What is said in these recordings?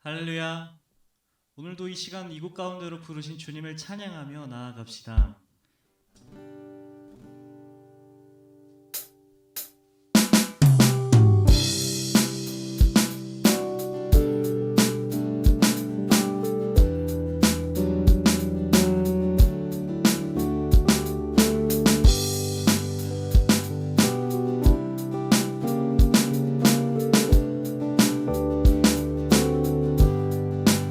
할렐루야. 오늘도 이 시간 이곳 가운데로 부르신 주님을 찬양하며 나아갑시다.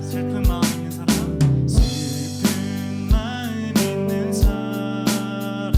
슬픈 마음 있는 사람, 슬픈 마음 있는 사람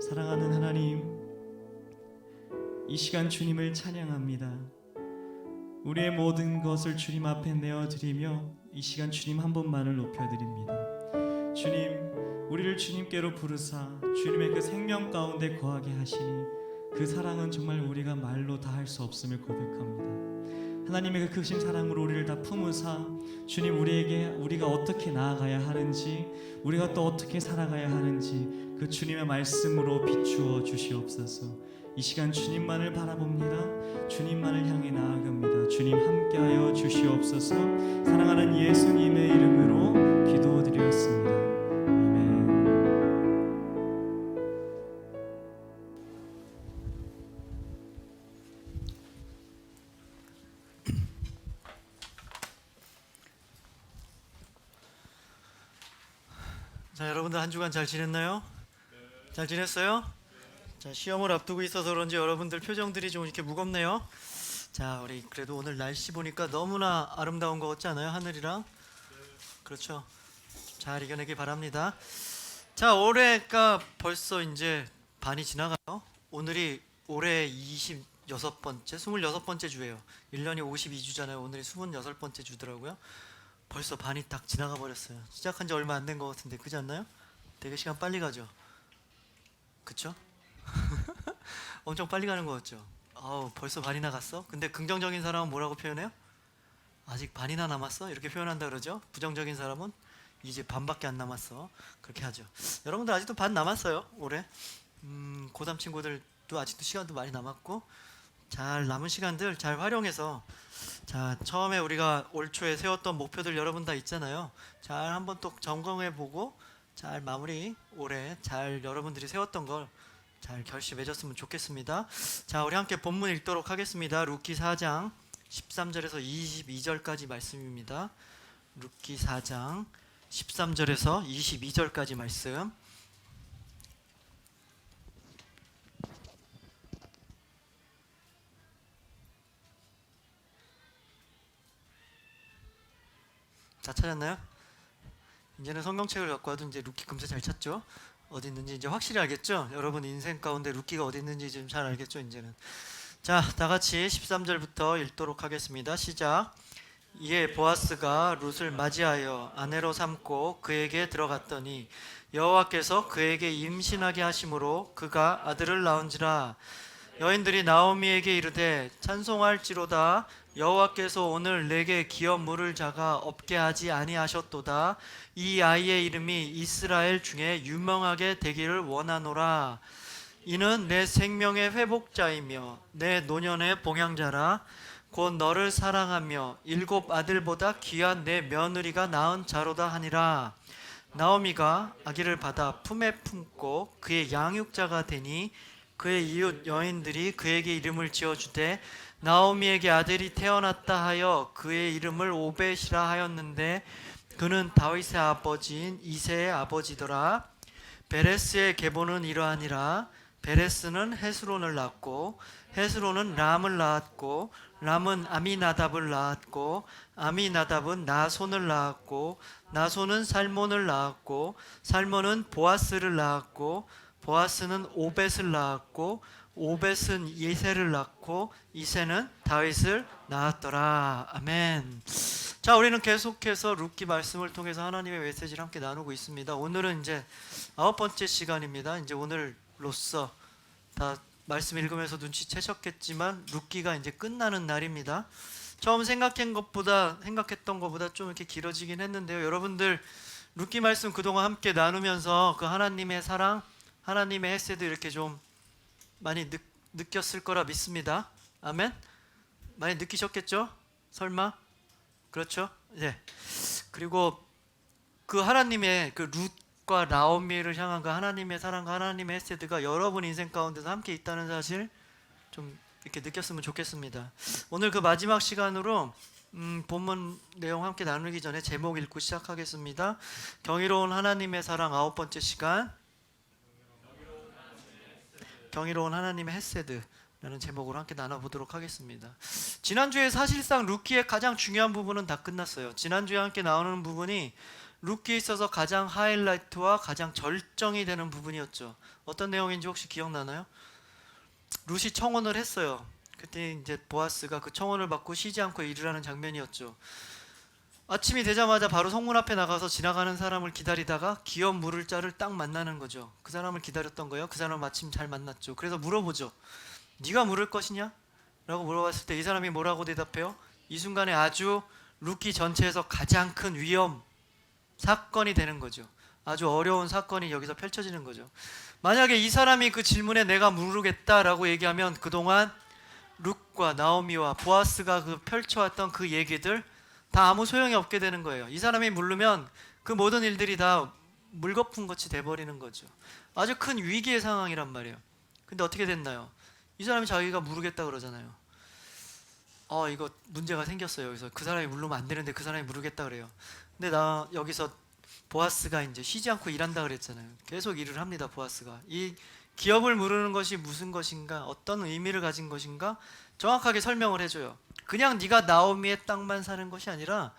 사랑하는 하나님, 이 시간 주님을 찬양합니다. 우리의 모든 것을 주님 앞에 내어드리며 이 시간 주님 한 분만을 높여드립니다. 주님, 우리를 주님께로 부르사 주님의 그 생명 가운데 거하게 하시니 그 사랑은 정말 우리가 말로 다 할 수 없음을 고백합니다. 하나님의 그 크신 사랑으로 우리를 다 품으사 주님, 우리가 어떻게 나아가야 하는지, 우리가 또 어떻게 살아가야 하는지 그 주님의 말씀으로 비추어 주시옵소서. 이 시간 주님만을 바라봅니다. 주님만을 향해 나아갑니다. 주님 함께하여 주시옵소서. 사랑하는 예수님의 이름으로 기도드렸습니다. 아멘. 자, 여러분들 한 주간 잘 지냈나요? 잘 지냈어요? 자, 시험을 앞두고 있어서 그런지 여러분들 표정들이 좀 이렇게 무겁네요. 자, 우리 그래도 오늘 날씨 보니까 너무나 아름다운 것 같지 않아요? 하늘이랑. 그렇죠. 잘 이겨내길 바랍니다. 자, 올해가 벌써 이제 반이 지나가요. 오늘이 올해 26번째, 26번째 주예요. 1년이 52주잖아요. 오늘이 26번째 주더라고요. 벌써 반이 딱 지나가 버렸어요. 시작한 지 얼마 안 된 것 같은데, 그렇지 않나요? 되게 시간 빨리 가죠. 그쵸? 엄청 빨리 가는 것 같죠? 벌써 반이 나갔어? 근데 긍정적인 사람은 뭐라고 표현해요? 아직 반이나 남았어? 이렇게 표현한다 그러죠? 부정적인 사람은 이제 반밖에 안 남았어. 그렇게 하죠. 여러분들 아직도 반 남았어요, 올해. 고3 친구들도 아직도 시간도 많이 남았고, 잘 남은 시간들 잘 활용해서, 자, 처음에 우리가 올 초에 세웠던 목표들 여러분 다 있잖아요. 잘 한번 또 점검해보고 잘 마무리, 올해 잘 여러분들이 세웠던 걸 잘 결실맺었으면 좋겠습니다. 자, 우리 함께 본문 읽도록 하겠습니다. 룻기 4장 13절에서 22절까지 말씀입니다. 룻기 4장 13절에서 22절까지 말씀. 다 찾았나요? 이제는 성경책을 갖고 와도 이제 룻기 금세 잘 찾죠. 어디 있는지 이제 확실히 알겠죠? 여러분 인생 가운데 룻기가 어디 있는지 좀 잘 알겠죠, 이제는. 자, 다 같이 13절부터 읽도록 하겠습니다. 시작. 이에 보아스가 룻을 맞이하여 아내로 삼고 그에게 들어갔더니 여호와께서 그에게 임신하게 하심으로 그가 아들을 낳은지라. 여인들이 나오미에게 이르되 찬송할지로다. 여호와께서 오늘 내게 기업 물을 자가 없게 하지 아니하셨도다. 이 아이의 이름이 이스라엘 중에 유명하게 되기를 원하노라. 이는 내 생명의 회복자이며 내 노년의 봉양자라. 곧 너를 사랑하며 7 아들보다 귀한 내 며느리가 낳은 자로다 하니라. 나오미가 아기를 받아 품에 품고 그의 양육자가 되니 그의 이웃 여인들이 그에게 이름을 지어주되 나오미에게 아들이 태어났다 하여 그의 이름을 오벳이라 하였는데 그는 다윗의 아버지인 이새의 아버지더라. 베레스의 계보는 이러하니라. 베레스는 헤스론을 낳고 헤스론은 람을 낳았고 람은 아미나답을 낳았고 아미나답은 나손을 낳았고 나손은 살몬을 낳았고 살몬은 보아스를 낳았고 보아스는 오벳을 낳았고 오벳은 이새를 낳고 이새는 다윗을 낳았더라. 아멘. 자, 우리는 계속해서 룻기 말씀을 통해서 하나님의 메시지를 함께 나누고 있습니다. 오늘은 이제 9번째 시간입니다. 이제 오늘로써 다 말씀 읽으면서 눈치채셨겠지만 룻기가 이제 끝나는 날입니다. 처음 생각했던 것보다 좀 이렇게 길어지긴 했는데요. 여러분들 룻기 말씀 그동안 함께 나누면서 그 하나님의 사랑, 하나님의 헤세드 이렇게 좀 많이 느꼈을 거라 믿습니다. 아멘. 많이 느끼셨겠죠? 설마? 그렇죠? 네. 그리고 그 하나님의 그 룻과 나오미를 향한 그 하나님의 사랑과 하나님의 헤세드가 여러분 인생 가운데서 함께 있다는 사실 좀 이렇게 느꼈으면 좋겠습니다. 오늘 그 마지막 시간으로 본문 내용 함께 나누기 전에 제목 읽고 시작하겠습니다. 경이로운 하나님의 사랑 9번째 시간. 경이로운 하나님의 헤세드라는 제목으로 함께 나눠보도록 하겠습니다. 지난주에 사실상 룻기의 가장 중요한 부분은 다 끝났어요. 지난주에 함께 나오는 부분이 룻기에 있어서 가장 하이라이트와 가장 절정이 되는 부분이었죠. 어떤 내용인지 혹시 기억나나요? 룻이 청혼을 했어요. 그때 이제 보아스가 그 청혼을 받고 쉬지 않고 일을 하는 장면이었죠. 아침이 되자마자 바로 성문 앞에 나가서 지나가는 사람을 기다리다가 기업 물을 자를 딱 만나는 거죠. 그 사람을 기다렸던 거예요. 그 사람 마침 잘 만났죠. 그래서 물어보죠. 네가 물을 것이냐? 라고 물어봤을 때 이 사람이 뭐라고 대답해요? 이 순간에 아주 룻기 전체에서 가장 큰 위험 사건이 되는 거죠. 아주 어려운 사건이 여기서 펼쳐지는 거죠. 만약에 이 사람이 그 질문에 내가 물르겠다라고 얘기하면 그동안 룻과 나오미와 보아스가 그 펼쳐왔던 그 얘기들 다 아무 소용이 없게 되는 거예요. 이 사람이 물르면 그 모든 일들이 다 물거품 같이 돼버리는 거죠. 아주 큰 위기의 상황이란 말이에요. 근데 어떻게 됐나요? 이 사람이 자기가 물르겠다 그러잖아요. 이거 문제가 생겼어요. 그래서 그 사람이 물르면 안 되는데 그 사람이 물르겠다 그래요. 근데 나 여기서 보아스가 이제 쉬지 않고 일한다 그랬잖아요. 계속 일을 합니다. 보아스가 이 기업을 물르는 것이 무슨 것인가, 어떤 의미를 가진 것인가 정확하게 설명을 해줘요. 그냥 네가 나오미의 땅만 사는 것이 아니라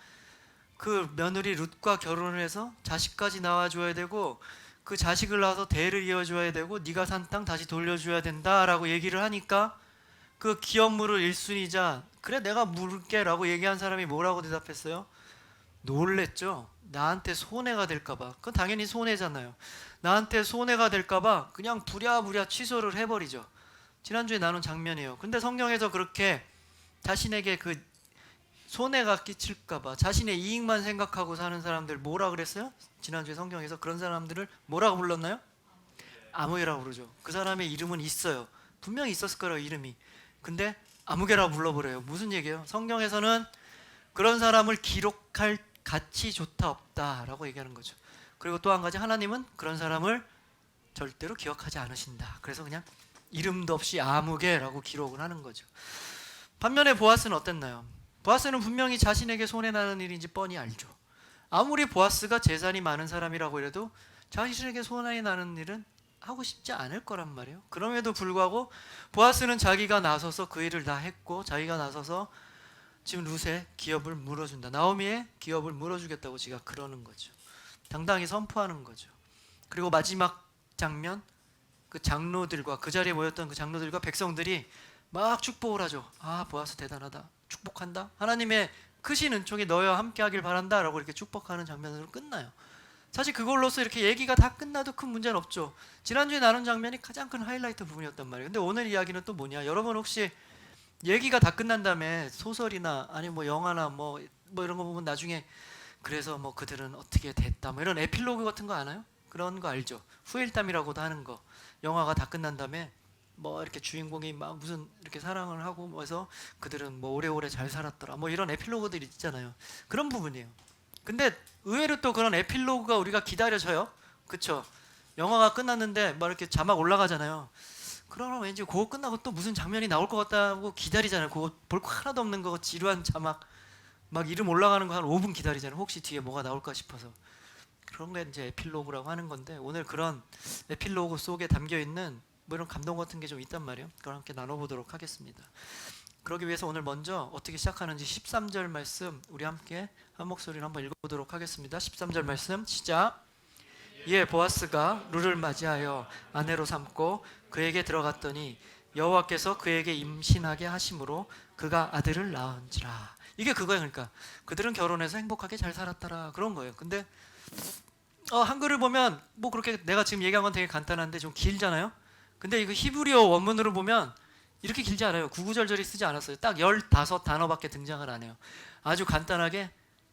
그 며느리 룻과 결혼을 해서 자식까지 낳아줘야 되고 그 자식을 낳아서 대를 이어줘야 되고 네가 산 땅 다시 돌려줘야 된다라고 얘기를 하니까 그 기업 물을 1순위자 그래 내가 물을게 라고 얘기한 사람이 뭐라고 대답했어요? 놀랬죠. 나한테 손해가 될까봐. 그건 당연히 손해잖아요. 나한테 손해가 될까봐 그냥 부랴부랴 취소를 해버리죠. 지난주에 나눈 장면이에요. 근데 성경에서 그렇게 자신에게 그 손해가 끼칠까봐 자신의 이익만 생각하고 사는 사람들 뭐라 그랬어요? 지난주에 성경에서 그런 사람들을 뭐라고 불렀나요? 아무개라고 부르죠. 그 사람의 이름은 있어요. 분명히 있었을 거라고 이름이. 근데 아무개라고 불러버려요. 무슨 얘기예요? 성경에서는 그런 사람을 기록할 가치조차 없다라고 얘기하는 거죠. 그리고 또 한 가지 하나님은 그런 사람을 절대로 기억하지 않으신다. 그래서 그냥 이름도 없이 아무개라고 기록을 하는 거죠. 반면에 보아스는 어땠나요? 보아스는 분명히 자신에게 손해나는 일인지 뻔히 알죠. 아무리 보아스가 재산이 많은 사람이라고 해도 자신에게 손해가 나는 일은 하고 싶지 않을 거란 말이에요. 그럼에도 불구하고 보아스는 자기가 나서서 그 일을 다 했고 자기가 나서서 지금 룻의 기업을 물어준다. 나오미의 기업을 물어주겠다고 지가 그러는 거죠. 당당히 선포하는 거죠. 그리고 마지막 장면 그 장로들과 그 자리에 모였던 그 장로들과 백성들이 막 축복을 하죠. 보아스 대단하다. 축복한다. 하나님의 크신 은총이 너와 함께 하길 바란다 라고 이렇게 축복하는 장면으로 끝나요. 사실 그걸로서 이렇게 얘기가 다 끝나도 큰 문제는 없죠. 지난주에 나눈 장면이 가장 큰 하이라이트 부분이었단 말이에요. 근데 오늘 이야기는 또 뭐냐? 여러분 혹시 얘기가 다 끝난 다음에 소설이나 아니 뭐 영화나 뭐 이런 거 보면 나중에 그래서 뭐 그들은 어떻게 됐다 뭐 이런 에필로그 같은 거 아나요? 그런 거 알죠? 후일담이라고도 하는 거. 영화가 다 끝난 다음에 뭐 이렇게 주인공이 막 무슨 이렇게 사랑을 하고 뭐 해서 그들은 뭐 오래오래 잘 살았더라 뭐 이런 에필로그들이 있잖아요. 그런 부분이에요. 근데 의외로 또 그런 에필로그가 우리가 기다려져요. 그쵸? 영화가 끝났는데 막 이렇게 자막 올라가잖아요. 그러면 왠지 그거 끝나고 또 무슨 장면이 나올 것 같다고 기다리잖아요. 그거 볼 거 하나도 없는 거 지루한 자막 막 이름 올라가는 거 한 5분 기다리잖아요. 혹시 뒤에 뭐가 나올까 싶어서. 그런 게 이제 에필로그라고 하는 건데 오늘 그런 에필로그 속에 담겨 있는 뭐 이런 감동 같은 게 좀 있단 말이에요. 그걸 함께 나눠보도록 하겠습니다. 그러기 위해서 오늘 먼저 어떻게 시작하는지 13절 말씀 우리 함께 한 목소리로 한번 읽어보도록 하겠습니다. 13절 말씀 시작. 이에 보아스가 룻을 맞이하여 아내로 삼고 그에게 들어갔더니 여호와께서 그에게 임신하게 하심으로 그가 아들을 낳은지라. 이게 그거예요. 그러니까 그들은 결혼해서 행복하게 잘 살았더라 그런 거예요. 근데 한글을 보면 뭐 그렇게 내가 지금 얘기한 건 되게 간단한데 좀 길잖아요. 근데 이거 히브리어 원문으로 보면 이렇게 길지 않아요. 구구절절히 쓰지 않았어요. 딱 15단어밖에 등장을 안 해요. 아주 간단하게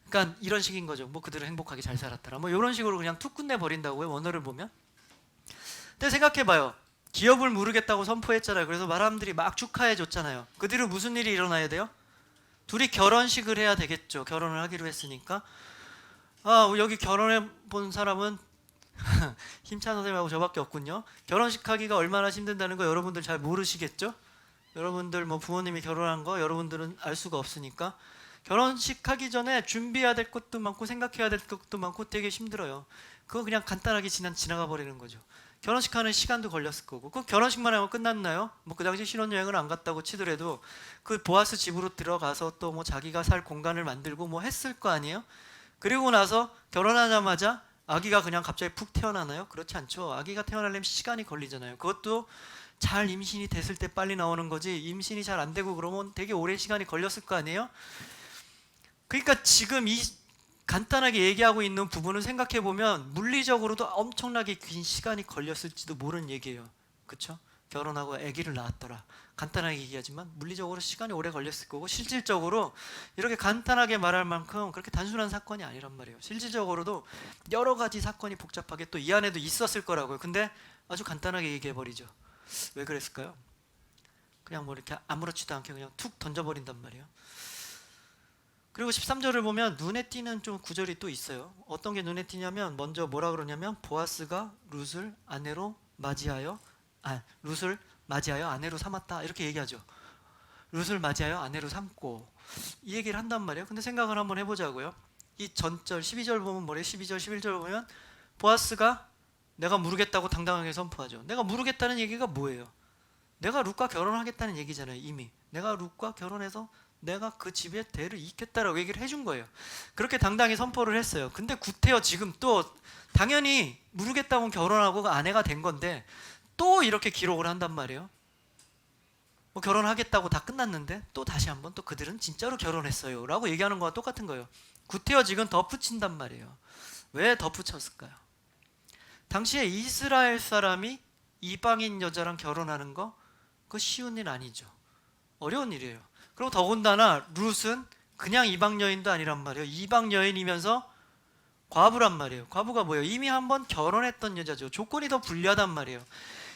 그러니까 이런 식인 거죠. 뭐 그들은 행복하게 잘 살았더라. 뭐 이런 식으로 그냥 툭 끝내 버린다고요. 원어를 보면. 근데 생각해봐요. 기업을 물으겠다고 선포했잖아요. 그래서 사람들이 막 축하해 줬잖아요. 그 뒤로 무슨 일이 일어나야 돼요? 둘이 결혼식을 해야 되겠죠. 결혼을 하기로 했으니까. 여기 결혼해 본 사람은 힘찬 선생님하고 저밖에 없군요. 결혼식 하기가 얼마나 힘든다는 거 여러분들 잘 모르시겠죠? 여러분들 뭐 부모님이 결혼한 거 여러분들은 알 수가 없으니까 결혼식 하기 전에 준비해야 될 것도 많고 생각해야 될 것도 많고 되게 힘들어요. 그거 그냥 간단하게 지나가 버리는 거죠. 결혼식 하는 시간도 걸렸을 거고 그 결혼식만 하고 끝났나요? 뭐 그 당시 신혼여행을 안 갔다고 치더라도 그 보아스 집으로 들어가서 또 뭐 자기가 살 공간을 만들고 뭐 했을 거 아니에요? 그리고 나서 결혼하자마자 아기가 그냥 갑자기 푹 태어나나요? 그렇지 않죠. 아기가 태어나려면 시간이 걸리잖아요. 그것도 잘 임신이 됐을 때 빨리 나오는 거지, 임신이 잘 안 되고 그러면 되게 오랜 시간이 걸렸을 거 아니에요? 그러니까 지금 이 간단하게 얘기하고 있는 부분을 생각해 보면 물리적으로도 엄청나게 긴 시간이 걸렸을지도 모르는 얘기예요. 그렇죠? 결혼하고 아기를 낳았더라. 간단하게 얘기하지만 물리적으로 시간이 오래 걸렸을 거고, 실질적으로 이렇게 간단하게 말할 만큼 그렇게 단순한 사건이 아니란 말이에요. 실질적으로도 여러 가지 사건이 복잡하게 또 이 안에도 있었을 거라고요. 근데 아주 간단하게 얘기해 버리죠. 왜 그랬을까요? 그냥 뭐 이렇게 아무렇지도 않게 그냥 툭 던져버린단 말이에요. 그리고 13절을 보면 눈에 띄는 좀 구절이 또 있어요. 어떤 게 눈에 띄냐면, 먼저 뭐라 그러냐면 보아스가 룻을 맞이하여 아내로 삼았다, 이렇게 얘기하죠. 룻을 맞이하여 아내로 삼고, 이 얘기를 한단 말이에요. 근데 생각을 한번 해보자고요. 이 전절 12절 보면 뭐래요? 12절 11절 보면 보아스가 내가 무르겠다고 당당하게 선포하죠. 내가 무르겠다는 얘기가 뭐예요? 내가 룻과 결혼하겠다는 얘기잖아요. 이미 내가 룻과 결혼해서 내가 그 집에 대를 잇겠다라고 얘기를 해준 거예요. 그렇게 당당히 선포를 했어요. 근데 구태여 지금 또 당연히 무르겠다고 결혼하고 아내가 된 건데 또 이렇게 기록을 한단 말이에요. 뭐 결혼하겠다고 다 끝났는데 또 다시 한번 또 그들은 진짜로 결혼했어요 라고 얘기하는 거와 똑같은 거예요. 구태여 지금 덧붙인단 말이에요. 왜 덧붙였을까요? 당시에 이스라엘 사람이 이방인 여자랑 결혼하는 거, 그거 쉬운 일 아니죠. 어려운 일이에요. 그리고 더군다나 룻은 그냥 이방 여인도 아니란 말이에요. 이방 여인이면서 과부란 말이에요. 과부가 뭐예요? 이미 한번 결혼했던 여자죠. 조건이 더 불리하단 말이에요.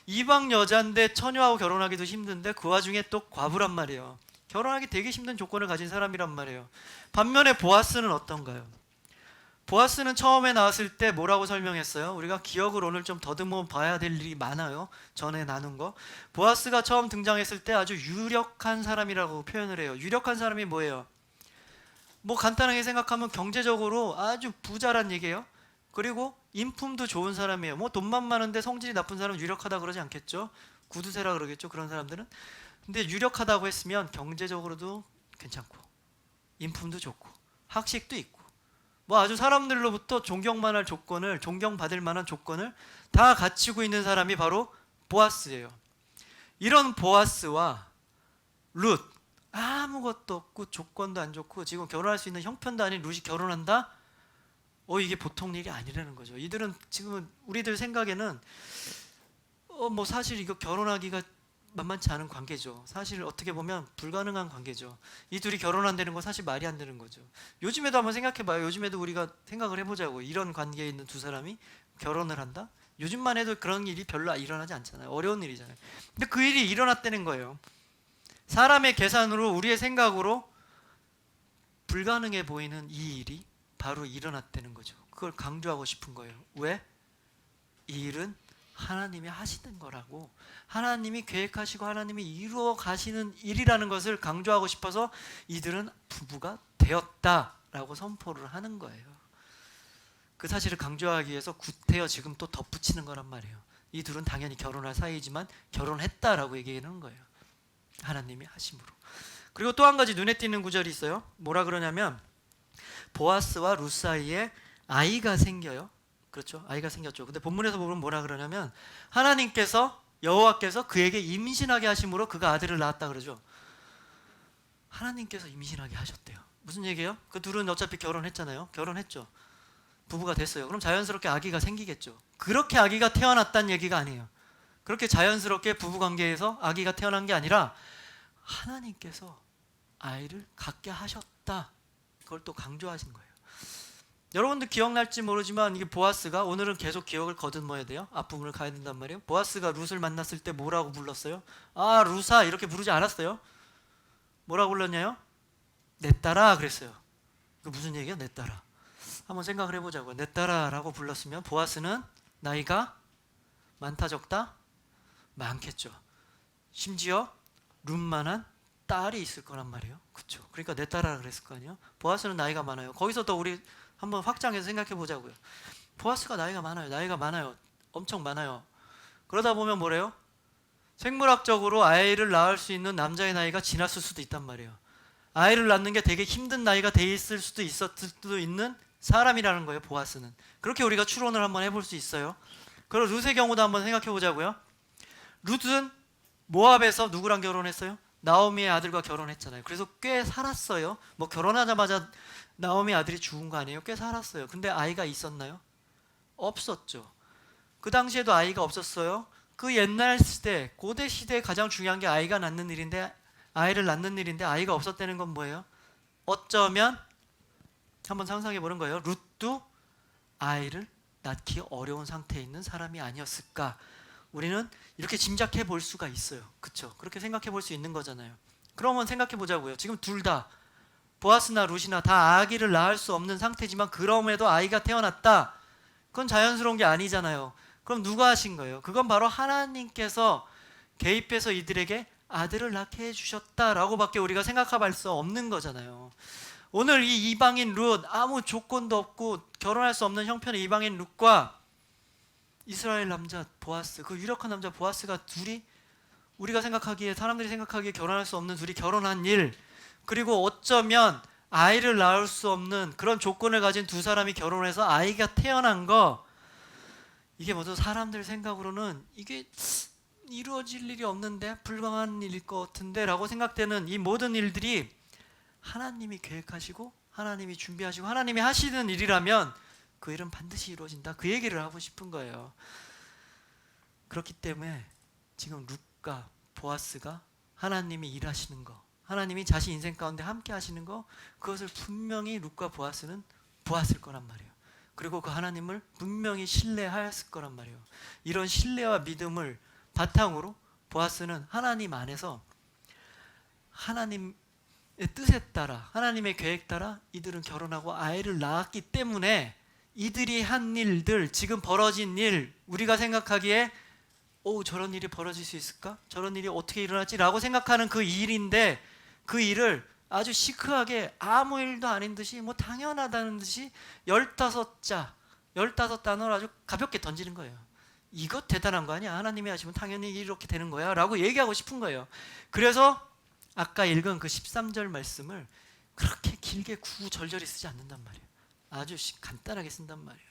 이방 여자인데 처녀하고 결혼하기도 힘든데 그 와중에 또 과부란 말이에요. 결혼하기 되게 힘든 조건을 가진 사람이란 말이에요. 반면에 보아스는 어떤가요? 보아스는 처음에 나왔을 때 뭐라고 설명했어요? 우리가 기억을 오늘 좀 더듬어 봐야 될 일이 많아요. 전에 나눈 거. 보아스가 처음 등장했을 때 아주 유력한 사람이라고 표현을 해요. 유력한 사람이 뭐예요? 뭐 간단하게 생각하면 경제적으로 아주 부자란 얘기예요. 그리고 인품도 좋은 사람이에요. 뭐 돈만 많은데 성질이 나쁜 사람은 유력하다 그러지 않겠죠? 구두쇠라 그러겠죠, 그런 사람들은. 근데 유력하다고 했으면 경제적으로도 괜찮고 인품도 좋고 학식도 있고 뭐 아주 사람들로부터 존경만 할 조건을, 존경받을 만한 조건을 다 갖추고 있는 사람이 바로 보아스예요. 이런 보아스와 룻, 아무것도 없고 조건도 안 좋고 지금 결혼할 수 있는 형편도 아닌 룻이 결혼한다? 이게 보통 일이 아니라는 거죠. 이들은 지금 우리들 생각에는 뭐 사실 이거 결혼하기가 만만치 않은 관계죠. 사실 어떻게 보면 불가능한 관계죠. 이 둘이 결혼한다는 건 사실 말이 안 되는 거죠. 요즘에도 한번 생각해봐요. 요즘에도 우리가 생각을 해보자고. 이런 관계에 있는 두 사람이 결혼을 한다? 요즘만 해도 그런 일이 별로 일어나지 않잖아요. 어려운 일이잖아요. 근데 그 일이 일어났다는 거예요. 사람의 계산으로, 우리의 생각으로 불가능해 보이는 이 일이 바로 일어났다는 거죠. 그걸 강조하고 싶은 거예요. 왜? 이 일은 하나님이 하시는 거라고, 하나님이 계획하시고 하나님이 이루어 가시는 일이라는 것을 강조하고 싶어서 이들은 부부가 되었다라고 선포를 하는 거예요. 그 사실을 강조하기 위해서 구태여 지금 또 덧붙이는 거란 말이에요. 이 둘은 당연히 결혼할 사이지만 결혼했다라고 얘기하는 거예요. 하나님이 하심으로. 그리고 또 한 가지 눈에 띄는 구절이 있어요. 뭐라 그러냐면 보아스와 룻 사이에 아이가 생겨요. 그렇죠? 아이가 생겼죠. 근데 본문에서 보면 뭐라 그러냐면 하나님께서, 여호와께서 그에게 임신하게 하심으로 그가 아들을 낳았다 그러죠. 하나님께서 임신하게 하셨대요. 무슨 얘기예요? 그 둘은 어차피 결혼했잖아요. 결혼했죠. 부부가 됐어요. 그럼 자연스럽게 아기가 생기겠죠. 그렇게 아기가 태어났다는 얘기가 아니에요. 그렇게 자연스럽게 부부관계에서 아기가 태어난 게 아니라 하나님께서 아이를 갖게 하셨다. 그걸 또 강조하신 거예요. 여러분들 기억날지 모르지만 이게 보아스가, 오늘은 계속 기억을 거듭어야 돼요. 앞부분을 가야 된단 말이에요. 보아스가 룻을 만났을 때 뭐라고 불렀어요? 아, 룻아, 이렇게 부르지 않았어요. 뭐라고 불렀냐요? 내 딸아 그랬어요. 그 무슨 얘기야? 내 딸아. 한번 생각을 해보자고요. 내 딸아라고 불렀으면 보아스는 나이가 많다 적다? 많겠죠. 심지어 룻만한 딸이 있을 거란 말이에요. 그렇죠. 그러니까 내 딸아라 그랬을 거 아니에요. 보아스는 나이가 많아요. 거기서 더 우리 한번 확장해서 생각해 보자고요. 보아스가 나이가 많아요. 엄청 많아요. 그러다 보면 뭐래요? 생물학적으로 아이를 낳을 수 있는 남자의 나이가 지났을 수도 있단 말이에요. 아이를 낳는 게 되게 힘든 나이가 돼 있을 수도 있는 사람이라는 거예요. 보아스는. 그렇게 우리가 추론을 한번 해볼 수 있어요. 그리고 룻의 경우도 한번 생각해 보자고요. 룻은 모압에서 누구랑 결혼했어요? 나오미의 아들과 결혼했잖아요. 그래서 꽤 살았어요. 뭐 결혼하자마자 나오미 아들이 죽은 거 아니에요? 꽤 살았어요. 근데 아이가 있었나요? 없었죠. 그 당시에도 아이가 없었어요. 그 옛날 시대, 고대 시대에 가장 중요한 게 아이가 낳는 일인데, 아이를 낳는 일인데 아이가 없었다는 건 뭐예요? 어쩌면 한번 상상해 보는 거예요. 룻도 아이를 낳기 어려운 상태에 있는 사람이 아니었을까? 우리는 이렇게 짐작해 볼 수가 있어요. 그렇죠? 그렇게 생각해 볼 수 있는 거잖아요. 그러면 생각해 보자고요. 지금 둘 다 보아스나 룻이나 다 아기를 낳을 수 없는 상태지만 그럼에도 아이가 태어났다. 그건 자연스러운 게 아니잖아요. 그럼 누가 하신 거예요? 그건 바로 하나님께서 개입해서 이들에게 아들을 낳게 해주셨다라고 밖에 우리가 생각할 수 없는 거잖아요. 오늘 이 이방인 룻, 아무 조건도 없고 결혼할 수 없는 형편의 이방인 룻과 이스라엘 남자 보아스, 그 유력한 남자 보아스가 둘이 우리가 생각하기에, 사람들이 생각하기에 결혼할 수 없는 둘이 결혼한 일, 그리고 어쩌면 아이를 낳을 수 없는 그런 조건을 가진 두 사람이 결혼해서 아이가 태어난 거, 이게 모두 사람들 생각으로는 이게 이루어질 일이 없는데, 불가능한 일일 것 같은데 라고 생각되는 이 모든 일들이 하나님이 계획하시고 하나님이 준비하시고 하나님이 하시는 일이라면 그 일은 반드시 이루어진다. 그 얘기를 하고 싶은 거예요. 그렇기 때문에 지금 룻과 보아스가 하나님이 일하시는 거, 하나님이 자신 인생 가운데 함께 하시는 거, 그것을 분명히 룻과 보아스는 보았을 거란 말이에요. 그리고 그 하나님을 분명히 신뢰하였을 거란 말이에요. 이런 신뢰와 믿음을 바탕으로 보아스는 하나님 안에서 하나님의 뜻에 따라, 하나님의 계획 따라 이들은 결혼하고 아이를 낳았기 때문에 이들이 한 일들, 지금 벌어진 일, 우리가 생각하기에 저런 일이 벌어질 수 있을까? 저런 일이 어떻게 일어났지? 라고 생각하는 그 일인데, 그 일을 아주 시크하게 아무 일도 아닌 듯이, 뭐 당연하다는 듯이 15단어를 아주 가볍게 던지는 거예요. 이거 대단한 거 아니야? 하나님이 하시면 당연히 이렇게 되는 거야 라고 얘기하고 싶은 거예요. 그래서 아까 읽은 그 13절 말씀을 그렇게 길게 구구절절히 쓰지 않는단 말이에요. 아주 간단하게 쓴단 말이에요.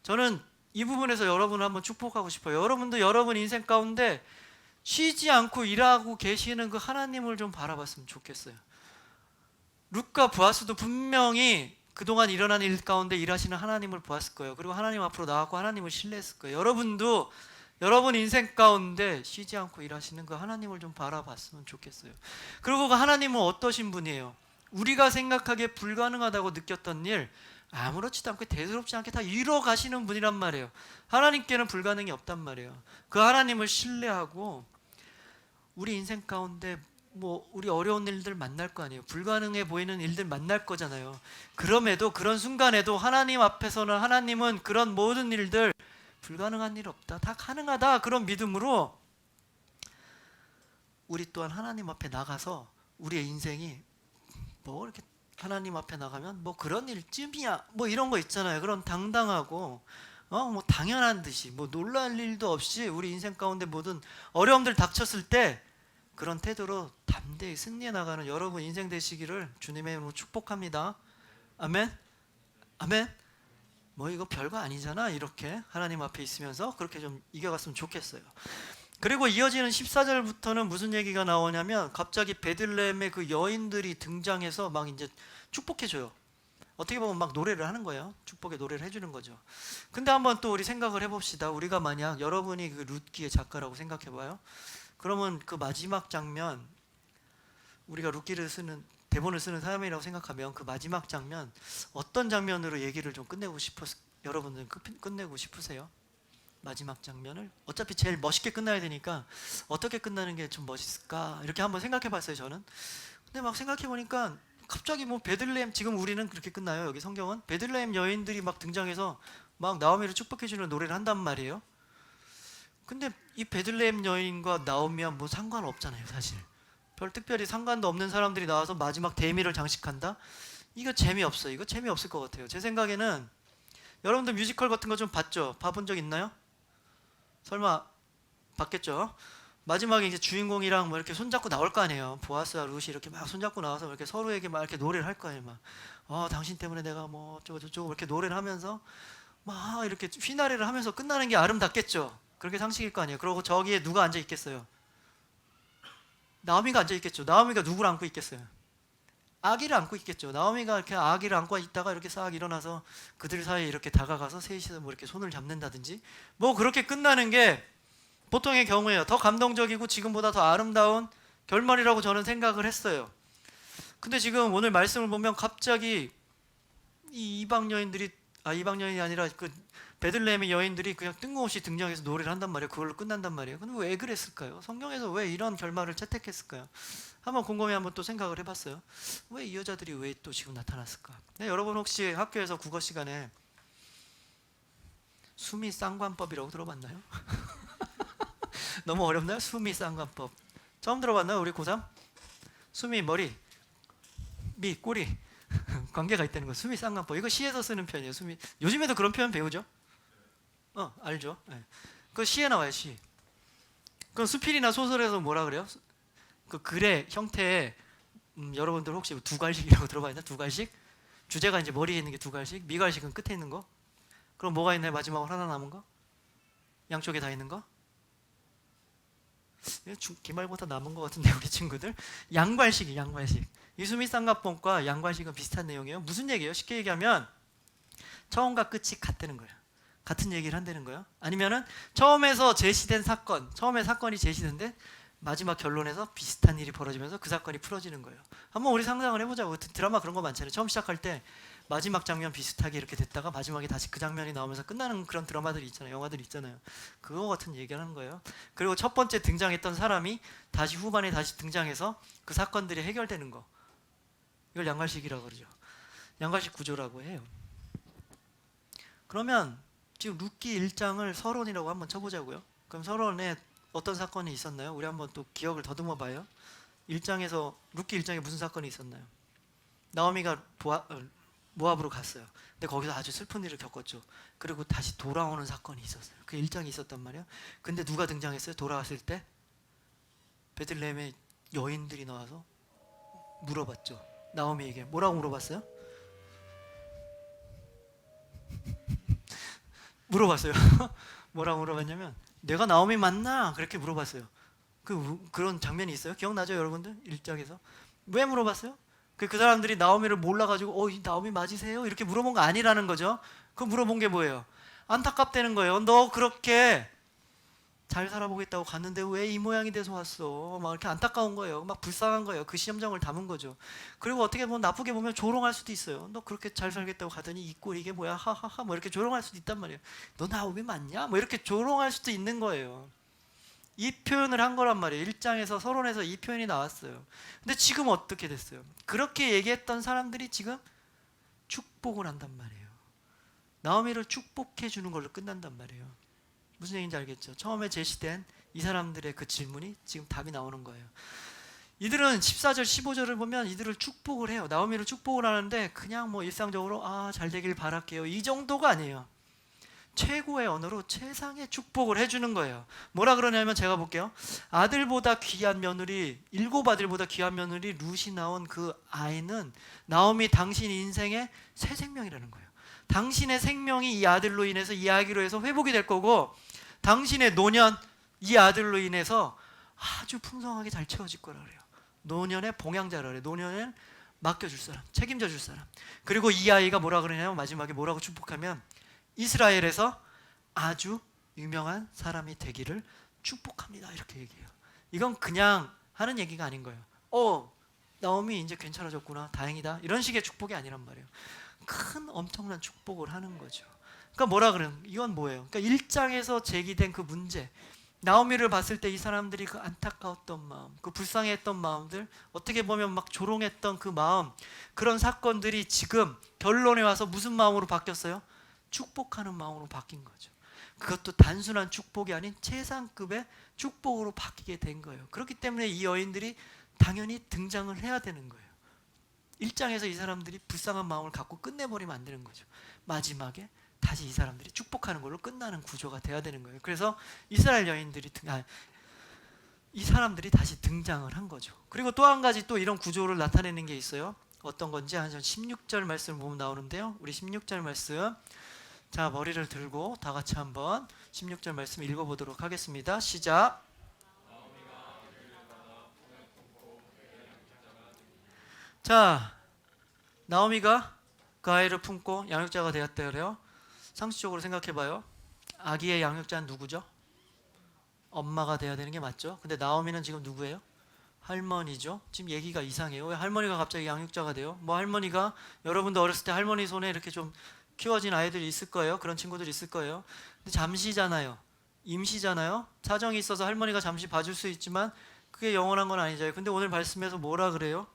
저는 이 부분에서 여러분을 한번 축복하고 싶어요. 여러분도 여러분 인생 가운데 쉬지 않고 일하고 계시는 그 하나님을 좀 바라봤으면 좋겠어요. 룻과 보아스도 분명히 그동안 일어난 일 가운데 일하시는 하나님을 보았을 거예요. 그리고 하나님 앞으로 나왔고 하나님을 신뢰했을 거예요. 여러분도 여러분 인생 가운데 쉬지 않고 일하시는 그 하나님을 좀 바라봤으면 좋겠어요. 그리고 그 하나님은 어떠신 분이에요? 우리가 생각하기에 불가능하다고 느꼈던 일 아무렇지도 않고 대수롭지 않게 다 이뤄 가시는 분이란 말이에요. 하나님께는 불가능이 없단 말이에요. 그 하나님을 신뢰하고 우리 인생 가운데 뭐 우리 어려운 일들 만날 거 아니에요. 불가능해 보이는 일들 만날 거잖아요. 그럼에도 그런 순간에도 하나님 앞에서는 하나님은 그런 모든 일들 불가능한 일 없다, 다 가능하다, 그런 믿음으로 우리 또한 하나님 앞에 나가서 우리의 인생이 뭐 이렇게 하나님 앞에 나가면 뭐 그런 일쯤이야 뭐 이런 거 있잖아요. 그런 당당하고 뭐 당연한 듯이 뭐 놀랄 일도 없이 우리 인생 가운데 모든 어려움들 닥쳤을 때 그런 태도로 담대히 승리해 나가는 여러분 인생 되시기를 주님의 이름으로 축복합니다. 아멘. 아멘. 뭐 이거 별거 아니잖아, 이렇게 하나님 앞에 있으면서 그렇게 좀 이겨갔으면 좋겠어요. 그리고 이어지는 14절부터는 무슨 얘기가 나오냐면 갑자기 베들레헴의 그 여인들이 등장해서 막 이제 축복해줘요. 어떻게 보면 막 노래를 하는 거예요. 축복의 노래를 해주는 거죠. 근데 한번 또 우리 생각을 해봅시다. 우리가 만약 여러분이 그 룻기의 작가라고 생각해봐요. 그러면 그 마지막 장면, 우리가 룻기를 쓰는 대본을 쓰는 사람이라고 생각하면 그 마지막 장면 어떤 장면으로 얘기를 좀 끝내고 여러분들은 끝내고 싶으세요? 마지막 장면을 어차피 제일 멋있게 끝나야 되니까 어떻게 끝나는 게 좀 멋있을까 이렇게 한번 생각해 봤어요. 저는 근데 막 생각해 보니까 갑자기 뭐 베들레헴, 지금 우리는 그렇게 끝나요. 여기 성경은 베들레헴 여인들이 막 등장해서 막 나오미를 축복해 주는 노래를 한단 말이에요. 근데 이 베들레헴 여인과 나오미와 뭐 상관없잖아요. 사실 별 특별히 상관도 없는 사람들이 나와서 마지막 대미를 장식한다? 이거 재미없어요. 이거 재미없을 것 같아요. 제 생각에는 여러분들 뮤지컬 같은 거 좀 봤죠? 봐본 적 있나요? 설마 봤겠죠? 마지막에 이제 주인공이랑 뭐 이렇게 손잡고 나올 거 아니에요. 보아스와 룻이 이렇게 막 손잡고 나와서 이렇게 서로에게 막 이렇게 노래를 할 거 아니에요. 막 당신 때문에 내가 뭐 어쩌고 저쩌고 이렇게 노래를 하면서 막 이렇게 휘나레를 하면서 끝나는 게 아름답겠죠. 그렇게 상식일 거 아니에요. 그리고 저기에 누가 앉아 있겠어요? 나오미가 앉아 있겠죠. 나오미가 누구를 안고 있겠어요? 아기를 안고 있겠죠. 나오미가 이렇게 아기를 안고 있다가 이렇게 싹 일어나서 그들 사이에 이렇게 다가가서 셋이서 뭐 이렇게 손을 잡는다든지 뭐 그렇게 끝나는 게 보통의 경우에요. 더 감동적이고 지금보다 더 아름다운 결말이라고 저는 생각을 했어요. 근데 지금 오늘 말씀을 보면 갑자기 이 이방 여인들이 이방 여인이 아니라 그 베들레헴의 여인들이 그냥 뜬금없이 등장해서 노래를 한단 말이에요. 그걸로 끝난단 말이에요. 근데 왜 그랬을까요? 성경에서 왜 이런 결말을 채택했을까요? 한번 곰곰이 한번 또 생각을 해봤어요. 왜 이 여자들이 왜 또 지금 나타났을까? 네, 여러분 혹시 학교에서 국어 시간에 수미쌍관법이라고 들어봤나요? 너무 어렵나요? 수미쌍관법 처음 들어봤나요? 우리 고3? 수미 머리, 미 꼬리 관계가 있다는 거. 수미쌍관법 이거 시에서 쓰는 표현이에요. 수미 요즘에도 그런 표현 배우죠? 알죠? 네. 그 시에 나와요. 시. 그 수필이나 소설에서 뭐라 그래요? 그 글의 형태에 여러분들 혹시 두갈식이라고 들어봤나요? 두갈식? 주제가 이제 머리에 있는 게 두갈식, 미갈식은 끝에 있는 거. 그럼 뭐가 있나요? 마지막으로 하나 남은 거? 양쪽에 다 있는 거? 기말고사 남은 것 같은데 우리 친구들. 양괄식이 양괄식. 이수미쌍관법과 양괄식은 비슷한 내용이에요. 무슨 얘기예요? 쉽게 얘기하면 처음과 끝이 같다는 거예요. 같은 얘기를 한다는 거예요. 아니면은 처음에서 제시된 사건, 처음에 사건이 제시된데 마지막 결론에서 비슷한 일이 벌어지면서 그 사건이 풀어지는 거예요. 한번 우리 상상을 해보자고. 드라마 그런 거 많잖아요. 처음 시작할 때 마지막 장면 비슷하게 이렇게 됐다가 마지막에 다시 그 장면이 나오면서 끝나는 그런 드라마들이 있잖아요. 영화들이 있잖아요. 그거 같은 얘기를 하는 거예요. 그리고 첫 번째 등장했던 사람이 다시 후반에 다시 등장해서 그 사건들이 해결되는 거. 이걸 양괄식이라고 그러죠. 양괄식 구조라고 해요. 그러면 지금 룻기 1장을 서론이라고 한번 쳐보자고요. 그럼 서론에 어떤 사건이 있었나요? 우리 한번 또 기억을 더듬어 봐요. 1장에서 룻기 1장에 무슨 사건이 있었나요? 나오미가 모압으로 갔어요. 근데 거기서 아주 슬픈 일을 겪었죠. 그리고 다시 돌아오는 사건이 있었어요. 그 1장이 있었단 말이에요. 근데 누가 등장했어요? 돌아왔을 때 베들레헴의 여인들이 나와서 물어봤죠. 나오미에게 뭐라고 물어봤어요? 물어봤어요. 뭐라고 물어봤냐면 내가 나오미 맞나? 그렇게 물어봤어요. 그런 장면이 있어요. 기억나죠, 여러분들? 1장에서 왜 물어봤어요? 그 사람들이 나오미를 몰라가지고 나오미 맞으세요? 이렇게 물어본 거 아니라는 거죠. 그 물어본 게 뭐예요? 안타깝다는 거예요. 너 그렇게 잘 살아보겠다고 갔는데 왜 이 모양이 돼서 왔어? 막 이렇게 안타까운 거예요. 막 불쌍한 거예요. 그 심정을 담은 거죠. 그리고 어떻게 보면 나쁘게 보면 조롱할 수도 있어요. 너 그렇게 잘 살겠다고 가더니 이 꼴 이게 뭐야? 하하하 뭐 이렇게 조롱할 수도 있단 말이에요. 너 나오미 맞냐? 뭐 이렇게 조롱할 수도 있는 거예요. 이 표현을 한 거란 말이에요. 1장에서 서론에서 이 표현이 나왔어요. 근데 지금 어떻게 됐어요? 그렇게 얘기했던 사람들이 지금 축복을 한단 말이에요. 나오미를 축복해 주는 걸로 끝난단 말이에요. 무슨 얘기인지 알겠죠? 처음에 제시된 이 사람들의 그 질문이 지금 답이 나오는 거예요. 이들은 14절 15절을 보면 이들을 축복을 해요. 나오미를 축복을 하는데 그냥 뭐 일상적으로 잘 되길 바랄게요, 이 정도가 아니에요. 최고의 언어로 최상의 축복을 해주는 거예요. 뭐라 그러냐면 제가 볼게요. 아들보다 귀한 며느리, 7아들보다 귀한 며느리 룻이 나온 그 아이는 나오미 당신 인생의 새 생명이라는 거예요. 당신의 생명이 이 아들로 인해서, 이 아기로 해서 회복이 될 거고, 당신의 노년, 이 아들로 인해서 아주 풍성하게 잘 채워질 거라 그래요. 노년의 봉양자라 그래요. 노년을 맡겨줄 사람, 책임져 줄 사람. 그리고 이 아이가 뭐라 그러냐면 마지막에 뭐라고 축복하면 이스라엘에서 아주 유명한 사람이 되기를 축복합니다, 이렇게 얘기해요. 이건 그냥 하는 얘기가 아닌 거예요. 나오미 이제 괜찮아졌구나, 다행이다, 이런 식의 축복이 아니란 말이에요. 큰 엄청난 축복을 하는 거죠. 그러니까 뭐라 그래요? 이건 뭐예요? 그러니까 1장에서 제기된 그 문제, 나오미를 봤을 때 이 사람들이 그 안타까웠던 마음, 그 불쌍했던 마음들, 어떻게 보면 막 조롱했던 그 마음, 그런 사건들이 지금 결론에 와서 무슨 마음으로 바뀌었어요? 축복하는 마음으로 바뀐 거죠. 그것도 단순한 축복이 아닌 최상급의 축복으로 바뀌게 된 거예요. 그렇기 때문에 이 여인들이 당연히 등장을 해야 되는 거예요. 1장에서 이 사람들이 불쌍한 마음을 갖고 끝내버리면 안 되는 거죠. 마지막에 다시 이 사람들이 축복하는 걸로 끝나는 구조가 돼야 되는 거예요. 그래서 이스라엘 여인들이 이 사람들이 다시 등장을 한 거죠. 그리고 또 한 가지 또 이런 구조를 나타내는 게 있어요. 어떤 건지 한 16절 말씀을 보면 나오는데요. 우리 16절 말씀, 자 머리를 들고 다 같이 한번 16절 말씀 읽어보도록 하겠습니다. 시작. 자, 나오미가 그 아이를 품고 양육자가 되었다 그래요. 상식적으로 생각해봐요. 아기의 양육자는 누구죠? 엄마가 돼야 되는 게 맞죠? 근데 나오미는 지금 누구예요? 할머니죠. 지금 얘기가 이상해요. 왜 할머니가 갑자기 양육자가 돼요? 뭐 할머니가, 여러분도 어렸을 때 할머니 손에 이렇게 좀 키워진 아이들이 있을 거예요. 그런 친구들이 있을 거예요. 근데 잠시잖아요. 임시잖아요. 사정이 있어서 할머니가 잠시 봐줄 수 있지만 그게 영원한 건 아니잖아요. 근데 오늘 말씀에서 뭐라 그래요?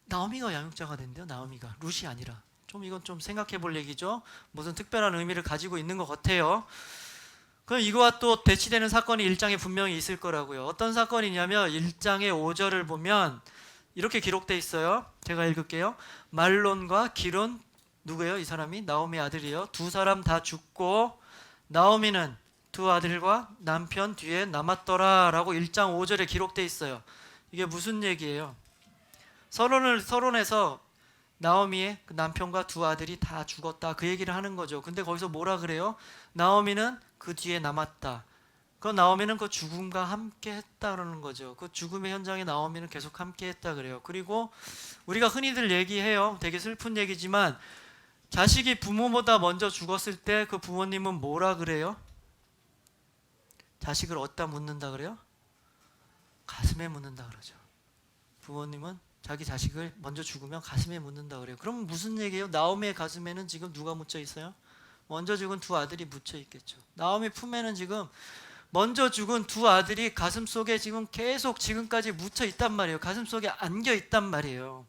나오미가 양육자가 된대요. 나오미가, 룻이 아니라. 좀 이건 좀 생각해 볼 얘기죠. 무슨 특별한 의미를 가지고 있는 것 같아요. 그럼 이거와 또 대치되는 사건이 1장에 분명히 있을 거라고요. 어떤 사건이냐면 1장의 5절을 보면 이렇게 기록돼 있어요. 제가 읽을게요. 말론과 기론, 누구예요? 이 사람이 나오미 아들이에요. 두 사람 다 죽고 나오미는 두 아들과 남편 뒤에 남았더라 라고 1장 5절에 기록돼 있어요. 이게 무슨 얘기예요? 서론에서 나오미의 그 남편과 두 아들이 다 죽었다 그 얘기를 하는 거죠. 근데 거기서 뭐라 그래요? 나오미는 그 뒤에 남았다. 그 나오미는 그 죽음과 함께 했다 그러는 거죠. 그 죽음의 현장에 나오미는 계속 함께 했다 그래요. 그리고 우리가 흔히들 얘기해요. 되게 슬픈 얘기지만 자식이 부모보다 먼저 죽었을 때 그 부모님은 뭐라 그래요? 자식을 어디다 묻는다 그래요? 가슴에 묻는다 그러죠. 부모님은 자기 자식을 먼저 죽으면 가슴에 묻는다 그래요. 그럼 무슨 얘기예요? 나오미의 가슴에는 지금 누가 묻혀 있어요? 먼저 죽은 두 아들이 묻혀 있겠죠. 나오미 품에는 지금 먼저 죽은 두 아들이 가슴 속에 지금 계속 지금까지 묻혀 있단 말이에요. 가슴 속에 안겨 있단 말이에요.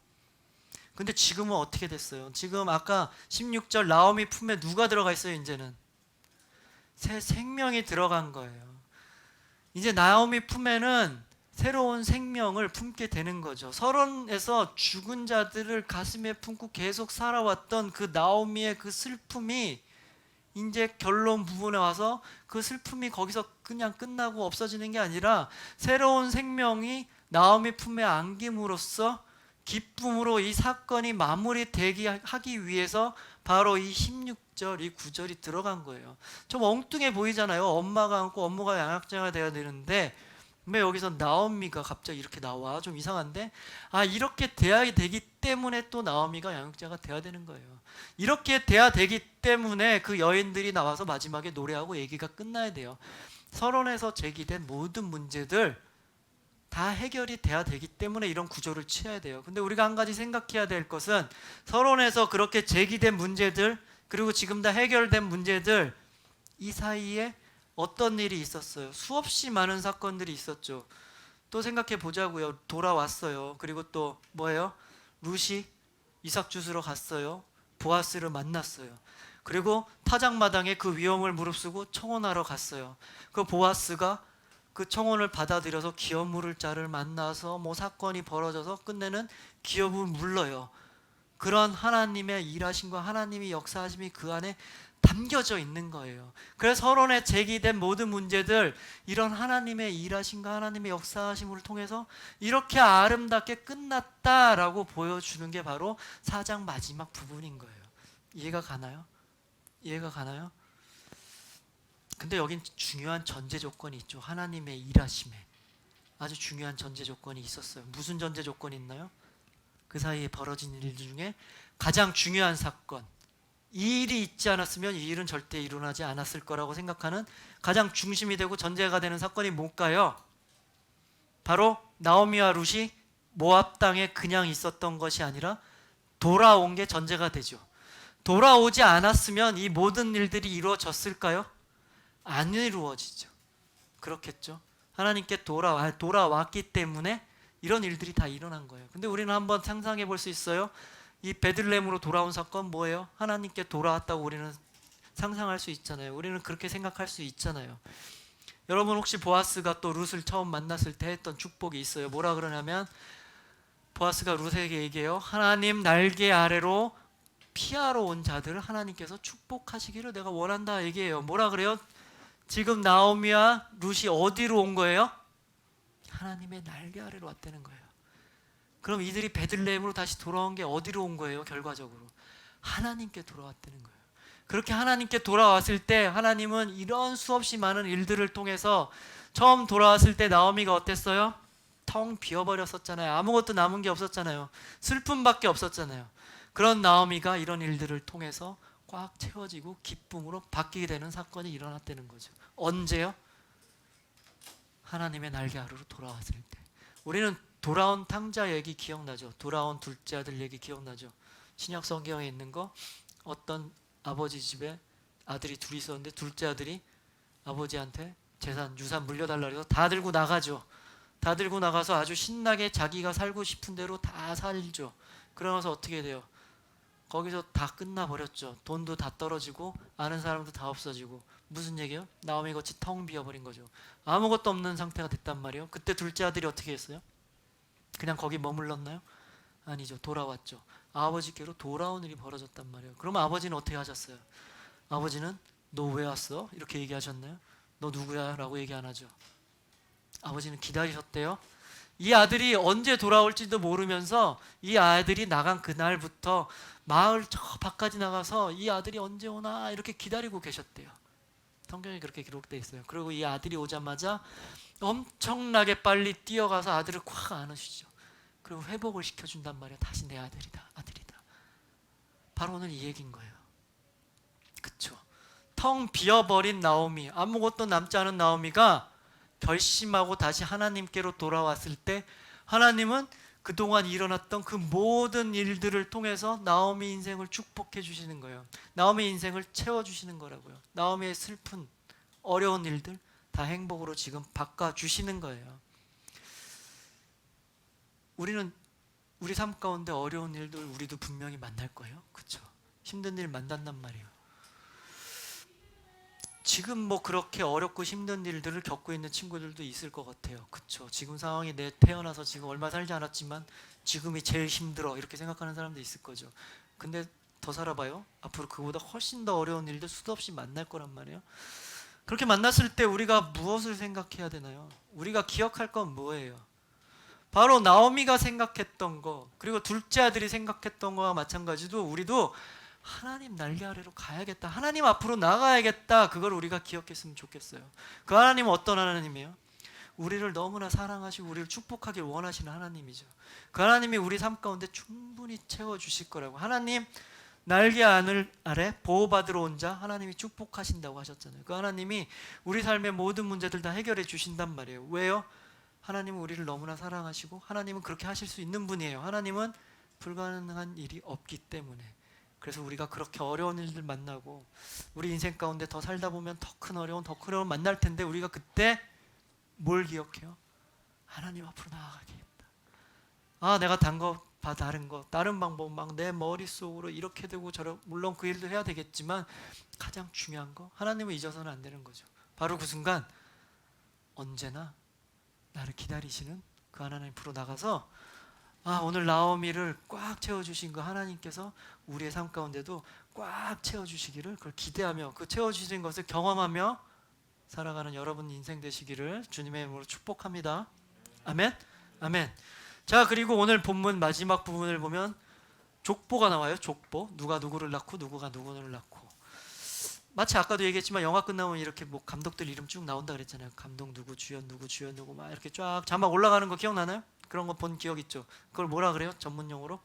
근데 지금은 어떻게 됐어요? 지금 아까 16절 나오미 품에 누가 들어가 있어요? 이제는 새 생명이 들어간 거예요. 이제 나오미 품에는 새로운 생명을 품게 되는 거죠. 서론에서 죽은 자들을 가슴에 품고 계속 살아왔던 그 나오미의 그 슬픔이 이제 결론 부분에 와서 그 슬픔이 거기서 그냥 끝나고 없어지는 게 아니라 새로운 생명이 나오미 품에 안김으로써 기쁨으로 이 사건이 마무리되기 하기 위해서 바로 이 16절, 이 9절이 들어간 거예요. 좀 엉뚱해 보이잖아요. 엄마가 안고 엄마가 양육자가 돼야 되는데 왜 여기서 나오미가 갑자기 이렇게 나와? 좀 이상한데? 아, 이렇게 돼야 되기 때문에 또 나오미가 양육자가 돼야 되는 거예요. 이렇게 돼야 되기 때문에 그 여인들이 나와서 마지막에 노래하고 얘기가 끝나야 돼요. 서론에서 제기된 모든 문제들 다 해결이 돼야 되기 때문에 이런 구조를 취해야 돼요. 근데 우리가 한 가지 생각해야 될 것은 서론에서 그렇게 제기된 문제들 그리고 지금 다 해결된 문제들 이 사이에 어떤 일이 있었어요? 수없이 많은 사건들이 있었죠. 또 생각해 보자고요. 돌아왔어요. 그리고 또 뭐예요? 룻이 이삭 주스러 갔어요. 보아스를 만났어요. 그리고 타작마당에 그 위험을 무릅쓰고 청혼하러 갔어요. 그 보아스가 그 청혼을 받아들여서 기업 물을 자를 만나서 뭐 사건이 벌어져서 끝내는 기업을 물러요. 그런 하나님의 일하심과 하나님의 역사하심이 그 안에 담겨져 있는 거예요. 그래서 서론에 제기된 모든 문제들 이런 하나님의 일하심과 하나님의 역사하심을 통해서 이렇게 아름답게 끝났다라고 보여주는 게 바로 4장 마지막 부분인 거예요. 이해가 가나요? 이해가 가나요? 근데 여긴 중요한 전제 조건이 있죠. 하나님의 일하심에 아주 중요한 전제 조건이 있었어요. 무슨 전제 조건이 있나요? 그 사이에 벌어진 일 중에 가장 중요한 사건, 이 일이 있지 않았으면 이 일은 절대 일어나지 않았을 거라고 생각하는 가장 중심이 되고 전제가 되는 사건이 뭘까요? 바로 나오미와 룻이 모압 땅에 그냥 있었던 것이 아니라 돌아온 게 전제가 되죠. 돌아오지 않았으면 이 모든 일들이 이루어졌을까요? 안 이루어지죠. 그렇겠죠. 하나님께 돌아왔기 때문에 이런 일들이 다 일어난 거예요. 근데 우리는 한번 상상해 볼 수 있어요? 이 베들레헴으로 돌아온 사건 뭐예요? 하나님께 돌아왔다고 우리는 상상할 수 있잖아요. 우리는 그렇게 생각할 수 있잖아요. 여러분 혹시 보아스가 또 룻을 처음 만났을 때 했던 축복이 있어요. 뭐라 그러냐면 보아스가 룻에게 얘기해요. 하나님 날개 아래로 피하러 온 자들을 하나님께서 축복하시기를 내가 원한다 얘기해요. 뭐라 그래요? 지금 나오미와 룻이 어디로 온 거예요? 하나님의 날개 아래로 왔다는 거예요. 그럼 이들이 베들레헴으로 다시 돌아온 게 어디로 온 거예요? 결과적으로 하나님께 돌아왔다는 거예요. 그렇게 하나님께 돌아왔을 때 하나님은 이런 수없이 많은 일들을 통해서 처음 돌아왔을 때 나오미가 어땠어요? 텅 비어버렸었잖아요. 아무것도 남은 게 없었잖아요. 슬픔밖에 없었잖아요. 그런 나오미가 이런 일들을 통해서 꽉 채워지고 기쁨으로 바뀌게 되는 사건이 일어났다는 거죠. 언제요? 하나님의 날개 아래로 돌아왔을 때. 우리는 돌아온 탕자 얘기 기억나죠? 돌아온 둘째 아들 얘기 기억나죠? 신약 성경에 있는 거, 어떤 아버지 집에 아들이 둘이 있었는데 둘째 아들이 아버지한테 재산, 유산 물려달라 해서 다 들고 나가죠. 다 들고 나가서 아주 신나게 자기가 살고 싶은 대로 다 살죠. 그러면서 어떻게 돼요? 거기서 다 끝나버렸죠. 돈도 다 떨어지고 아는 사람도 다 없어지고. 무슨 얘기예요? 나오미 같이 텅 비어버린 거죠. 아무것도 없는 상태가 됐단 말이에요. 그때 둘째 아들이 어떻게 했어요? 그냥 거기 머물렀나요? 아니죠. 돌아왔죠. 아버지께로 돌아온 일이 벌어졌단 말이에요. 그러면 아버지는 어떻게 하셨어요? 아버지는 너 왜 왔어? 이렇게 얘기하셨나요? 너 누구야? 라고 얘기 안 하죠. 아버지는 기다리셨대요. 이 아들이 언제 돌아올지도 모르면서 이 아들이 나간 그날부터 마을 저 밖까지 나가서 이 아들이 언제 오나 이렇게 기다리고 계셨대요. 성경에 그렇게 기록되어 있어요. 그리고 이 아들이 오자마자 엄청나게 빨리 뛰어가서 아들을 콱 안으시죠. 그리고 회복을 시켜준단 말이에요. 다시 내 아들이다, 아들이다. 바로 오늘 이 얘기인 거예요. 그쵸? 텅 비어버린 나오미, 아무것도 남지 않은 나오미가 결심하고 다시 하나님께로 돌아왔을 때 하나님은 그동안 일어났던 그 모든 일들을 통해서 나오미 인생을 축복해 주시는 거예요. 나오미 인생을 채워주시는 거라고요. 나오미의 슬픈 어려운 일들 다 행복으로 지금 바꿔주시는 거예요. 우리는 우리 삶 가운데 어려운 일들 우리도 분명히 만날 거예요. 그렇죠? 힘든 일 만난단 말이에요. 지금 뭐 그렇게 어렵고 힘든 일들을 겪고 있는 친구들도 있을 것 같아요. 그렇죠? 지금 상황이 내 태어나서 지금 얼마 살지 않았지만 지금이 제일 힘들어 이렇게 생각하는 사람도 있을 거죠. 근데 더 살아봐요. 앞으로 그보다 훨씬 더 어려운 일들 수도 없이 만날 거란 말이에요. 그렇게 만났을 때 우리가 무엇을 생각해야 되나요? 우리가 기억할 건 뭐예요? 바로 나오미가 생각했던 거, 그리고 둘째 아들이 생각했던 거와 마찬가지로 우리도 하나님 날개 아래로 가야겠다, 하나님 앞으로 나가야겠다, 그걸 우리가 기억했으면 좋겠어요. 그 하나님은 어떤 하나님이에요? 우리를 너무나 사랑하시고 우리를 축복하길 원하시는 하나님이죠. 그 하나님이 우리 삶 가운데 충분히 채워주실 거라고. 하나님 날개 아래 보호받으러 온 자 하나님이 축복하신다고 하셨잖아요. 그 하나님이 우리 삶의 모든 문제들 다 해결해 주신단 말이에요. 왜요? 하나님은 우리를 너무나 사랑하시고 하나님은 그렇게 하실 수 있는 분이에요. 하나님은 불가능한 일이 없기 때문에. 그래서 우리가 그렇게 어려운 일들 만나고 우리 인생 가운데 더 살다 보면 더 큰 어려움 만날 텐데 우리가 그때 뭘 기억해요? 하나님 앞으로 나아가겠다. 아, 내가 다른 방법 막 내 머릿속으로 이렇게 되고 저렇게, 물론 그 일도 해야 되겠지만 가장 중요한 거 하나님을 잊어서는 안 되는 거죠. 바로 그 순간 언제나 나를 기다리시는 그 하나님 앞으로 나가서 오늘 나오미를 꽉 채워주신 그 하나님께서 우리의 삶 가운데도 꽉 채워주시기를 그걸 기대하며 그 채워주신 것을 경험하며 살아가는 여러분 인생 되시기를 주님의 이름으로 축복합니다. 아멘. 아멘. 자, 그리고 오늘 본문 마지막 부분을 보면 족보가 나와요. 족보. 누가 누구를 낳고 누구가 누구를 낳고. 마치 아까도 얘기했지만 영화 끝나면 이렇게 뭐 감독들 이름 쭉 나온다 그랬잖아요. 감독 누구, 주연 누구 막 이렇게 쫙 자막 올라가는 거 기억나나요? 그런 거 본 기억 있죠? 그걸 뭐라 그래요? 전문 용어로?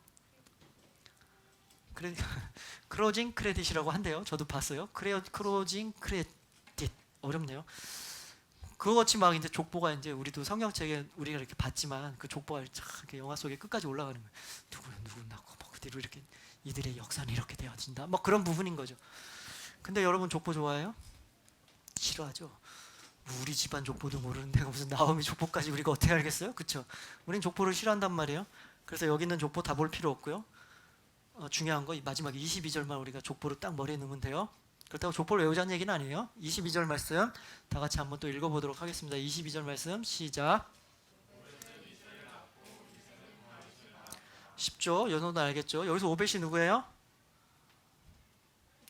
크로징 크레딧이라고 한대요. 저도 봤어요. 크로징 크레딧. 어렵네요. 그거 같이 막 이제 족보가 이제 우리도 성경책에 우리가 이렇게 봤지만 그 족보가 이렇게 영화 속에 끝까지 올라가는 거예요. 누구 낳고 뭐 그대로 이렇게 이들의 역사는 이렇게 되어진다. 뭐 그런 부분인 거죠. 근데 여러분 족보 좋아해요? 싫어하죠. 우리 집안 족보도 모르는데 무슨 나오미 족보까지 우리가 어떻게 알겠어요? 그렇죠? 우린 족보를 싫어한단 말이에요. 그래서 여기 있는 족보 다 볼 필요 없고요. 중요한 거 마지막 22절만 우리가 족보를 딱 머리에 넣으면 돼요. 그렇다고 족보를 외우자는 얘기는 아니에요. 22절 말씀 다 같이 한번 또 읽어보도록 하겠습니다. 22절 말씀 시작. 쉽죠? 여러분도 알겠죠? 여기서 오벳이 누구예요?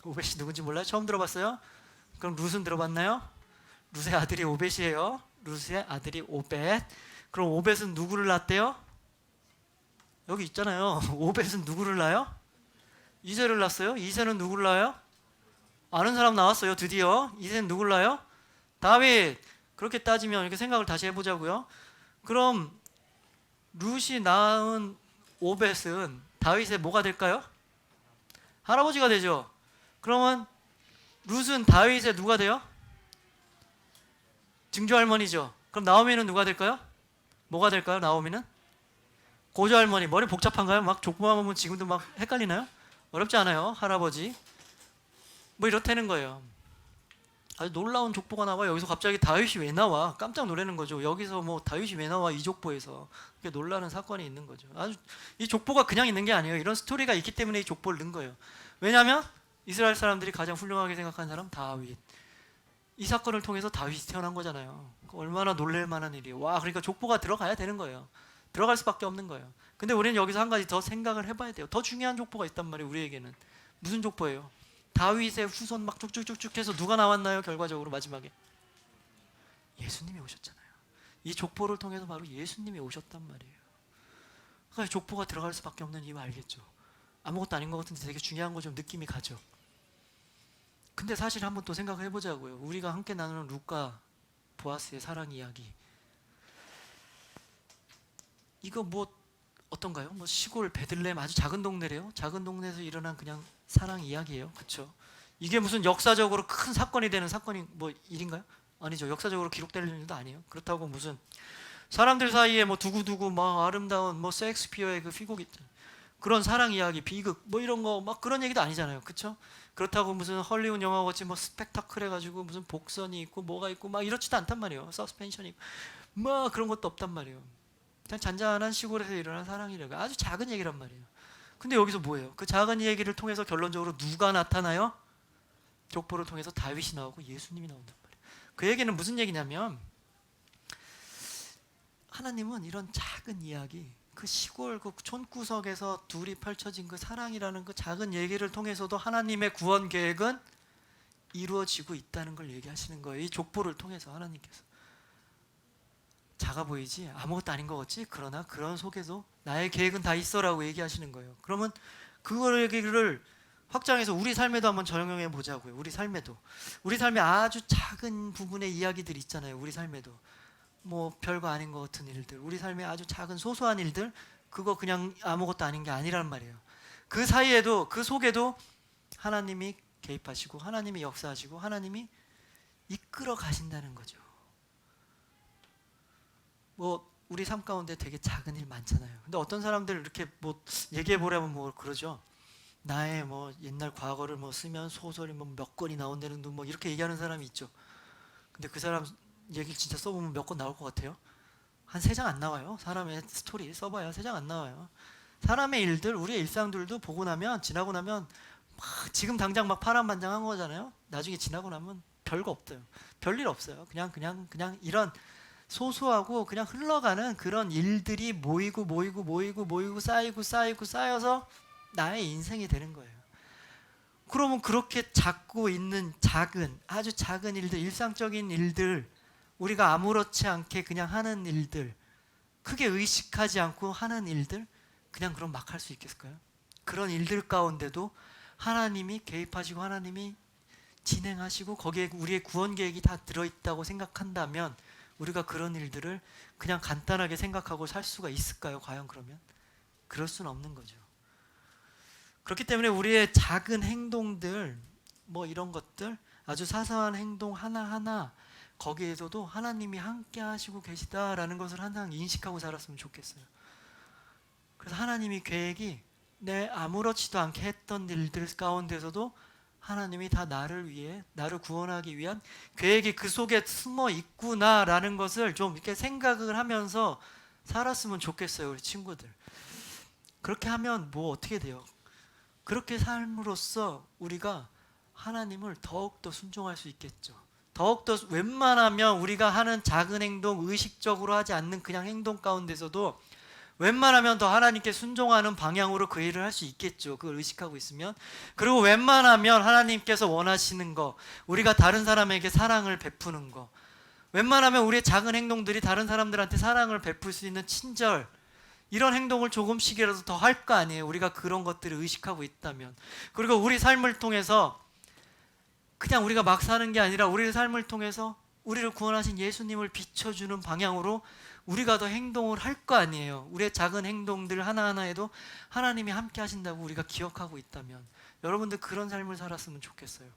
오벳이 누군지 몰라요? 처음 들어봤어요? 그럼 룻은 들어봤나요? 룻의 아들이 오벳이에요. 룻의 아들이 오벳. 그럼 오벳은 누구를 낳았대요? 여기 있잖아요. 오벳은 누구를 낳아요? 이새를 낳았어요. 이새는 누구를 낳아요? 아는 사람 나왔어요. 드디어. 이새는 누구를 낳아요? 다윗. 그렇게 따지면 이렇게 생각을 다시 해보자고요. 그럼 룻이 낳은 오벳은 다윗의 뭐가 될까요? 할아버지가 되죠. 그러면 룻은 다윗의 누가 돼요? 증조할머니죠. 그럼 나오미는 누가 될까요? 뭐가 될까요? 나오미는? 고조할머니. 머리 복잡한가요? 막 족보만 보면 지금도 막 헷갈리나요? 어렵지 않아요. 할아버지. 뭐 이렇다는 거예요. 아주 놀라운 족보가 나와. 여기서 갑자기 다윗이 왜 나와? 깜짝 놀라는 거죠. 여기서 뭐 다윗이 왜 나와? 이 족보에서. 그게 놀라는 사건이 있는 거죠. 아주 이 족보가 그냥 있는 게 아니에요. 이런 스토리가 있기 때문에 이 족보를 넣은 거예요. 왜냐하면 이스라엘 사람들이 가장 훌륭하게 생각하는 사람 다윗. 이 사건을 통해서 다윗이 태어난 거잖아요. 얼마나 놀랄 만한 일이에요. 와, 그러니까 족보가 들어가야 되는 거예요. 들어갈 수밖에 없는 거예요. 근데 우리는 여기서 한 가지 더 생각을 해봐야 돼요. 더 중요한 족보가 있단 말이에요. 우리에게는. 무슨 족보예요? 다윗의 후손 막 쭉쭉쭉쭉 해서 누가 나왔나요? 결과적으로 마지막에 예수님이 오셨잖아요. 이 족보를 통해서 바로 예수님이 오셨단 말이에요. 그러니까 족보가 들어갈 수밖에 없는 이유 알겠죠? 아무것도 아닌 것 같은데 되게 중요한 거 좀 느낌이 가죠. 근데 사실 한번 또 생각해 보자고요. 우리가 함께 나누는 룻과 보아스의 사랑 이야기, 이거 뭐 어떤가요? 뭐 시골 베들레헴 아주 작은 동네래요. 작은 동네에서 일어난 그냥 사랑 이야기예요. 그렇죠? 이게 무슨 역사적으로 큰 사건이 되는 사건이 뭐 일인가요? 아니죠. 역사적으로 기록될 일도 아니에요. 그렇다고 무슨 사람들 사이에 뭐 두고두고 막 아름다운 뭐 셰익스피어의 그 희곡 있잖아요. 그런 사랑 이야기, 비극 뭐 이런 거 막 그런 얘기도 아니잖아요. 그렇죠? 그렇다고 무슨 헐리우드 영화 같이 뭐 스펙타클 해가지고 무슨 복선이 있고 뭐가 있고 막 이렇지도 않단 말이에요. 서스펜션이 있고 뭐 그런 것도 없단 말이에요. 그냥 잔잔한 시골에서 일어난 사랑이래요. 아주 작은 얘기란 말이에요. 근데 여기서 뭐예요? 그 작은 얘기를 통해서 결론적으로 누가 나타나요? 족보를 통해서 다윗이 나오고 예수님이 나온단 말이에요. 그 얘기는 무슨 얘기냐면 하나님은 이런 작은 이야기, 그 시골 그 촌구석에서 둘이 펼쳐진 그 사랑이라는 그 작은 얘기를 통해서도 하나님의 구원 계획은 이루어지고 있다는 걸 얘기하시는 거예요. 이 족보를 통해서 하나님께서. 작아 보이지? 아무것도 아닌 것 같지? 그러나 그런 속에도 나의 계획은 다 있어라고 얘기하시는 거예요. 그러면 그걸 얘기를 확장해서 우리 삶에도 한번 적용해 보자고요. 우리 삶에도. 우리 삶에 아주 작은 부분의 이야기들이 있잖아요. 우리 삶에도. 뭐 별거 아닌 것 같은 일들. 우리 삶에 아주 작은 소소한 일들. 그거 그냥 아무것도 아닌 게 아니란 말이에요. 그 사이에도, 그 속에도 하나님이 개입하시고 하나님이 역사하시고 하나님이 이끌어 가신다는 거죠. 뭐 우리 삶 가운데 되게 작은 일 많잖아요. 근데 어떤 사람들 이렇게 뭐 얘기해 보려면 뭐 그러죠. 나의 뭐 옛날 과거를 뭐 쓰면 소설이 뭐 몇 권이 나온다는 둥 뭐 이렇게 얘기하는 사람이 있죠. 근데 그 사람 얘기를 진짜 써보면 몇 권 나올 것 같아요? 한 3장 안 나와요. 사람의 스토리 써봐야 3장 안 나와요. 사람의 일들, 우리의 일상들도 보고 나면, 지나고 나면 막 지금 당장 막 파란만장한 거잖아요. 나중에 지나고 나면 별거 없어요. 별일 없어요. 그냥 이런 소소하고 그냥 흘러가는 그런 일들이 모이고 쌓여서 나의 인생이 되는 거예요. 그러면 그렇게 작고 있는 작은, 아주 작은 일들, 일상적인 일들, 우리가 아무렇지 않게 그냥 하는 일들, 크게 의식하지 않고 하는 일들, 그냥 그럼 막 할 수 있겠을까요? 그런 일들 가운데도 하나님이 개입하시고 하나님이 진행하시고 거기에 우리의 구원 계획이 다 들어있다고 생각한다면 우리가 그런 일들을 그냥 간단하게 생각하고 살 수가 있을까요? 과연 그러면? 그럴 수는 없는 거죠. 그렇기 때문에 우리의 작은 행동들, 뭐 이런 것들, 아주 사소한 행동 하나하나 거기에서도 하나님이 함께 하시고 계시다라는 것을 항상 인식하고 살았으면 좋겠어요. 그래서 하나님이 계획이 내 아무렇지도 않게 했던 일들 가운데서도 하나님이 다 나를 위해, 나를 구원하기 위한 계획이 그 속에 숨어 있구나라는 것을 좀 이렇게 생각을 하면서 살았으면 좋겠어요, 우리 친구들. 그렇게 하면 뭐 어떻게 돼요? 그렇게 삶으로써 우리가 하나님을 더욱더 순종할 수 있겠죠. 더욱더 웬만하면 우리가 하는 작은 행동, 의식적으로 하지 않는 그냥 행동 가운데서도 웬만하면 더 하나님께 순종하는 방향으로 그 일을 할 수 있겠죠. 그걸 의식하고 있으면. 그리고 웬만하면 하나님께서 원하시는 거, 우리가 다른 사람에게 사랑을 베푸는 거, 웬만하면 우리의 작은 행동들이 다른 사람들한테 사랑을 베풀 수 있는 친절, 이런 행동을 조금씩이라도 더 할 거 아니에요. 우리가 그런 것들을 의식하고 있다면. 그리고 우리 삶을 통해서 그냥 우리가 막 사는 게 아니라 우리의 삶을 통해서 우리를 구원하신 예수님을 비춰주는 방향으로 우리가 더 행동을 할 거 아니에요. 우리의 작은 행동들 하나하나에도 하나님이 함께 하신다고 우리가 기억하고 있다면, 여러분들 그런 삶을 살았으면 좋겠어요.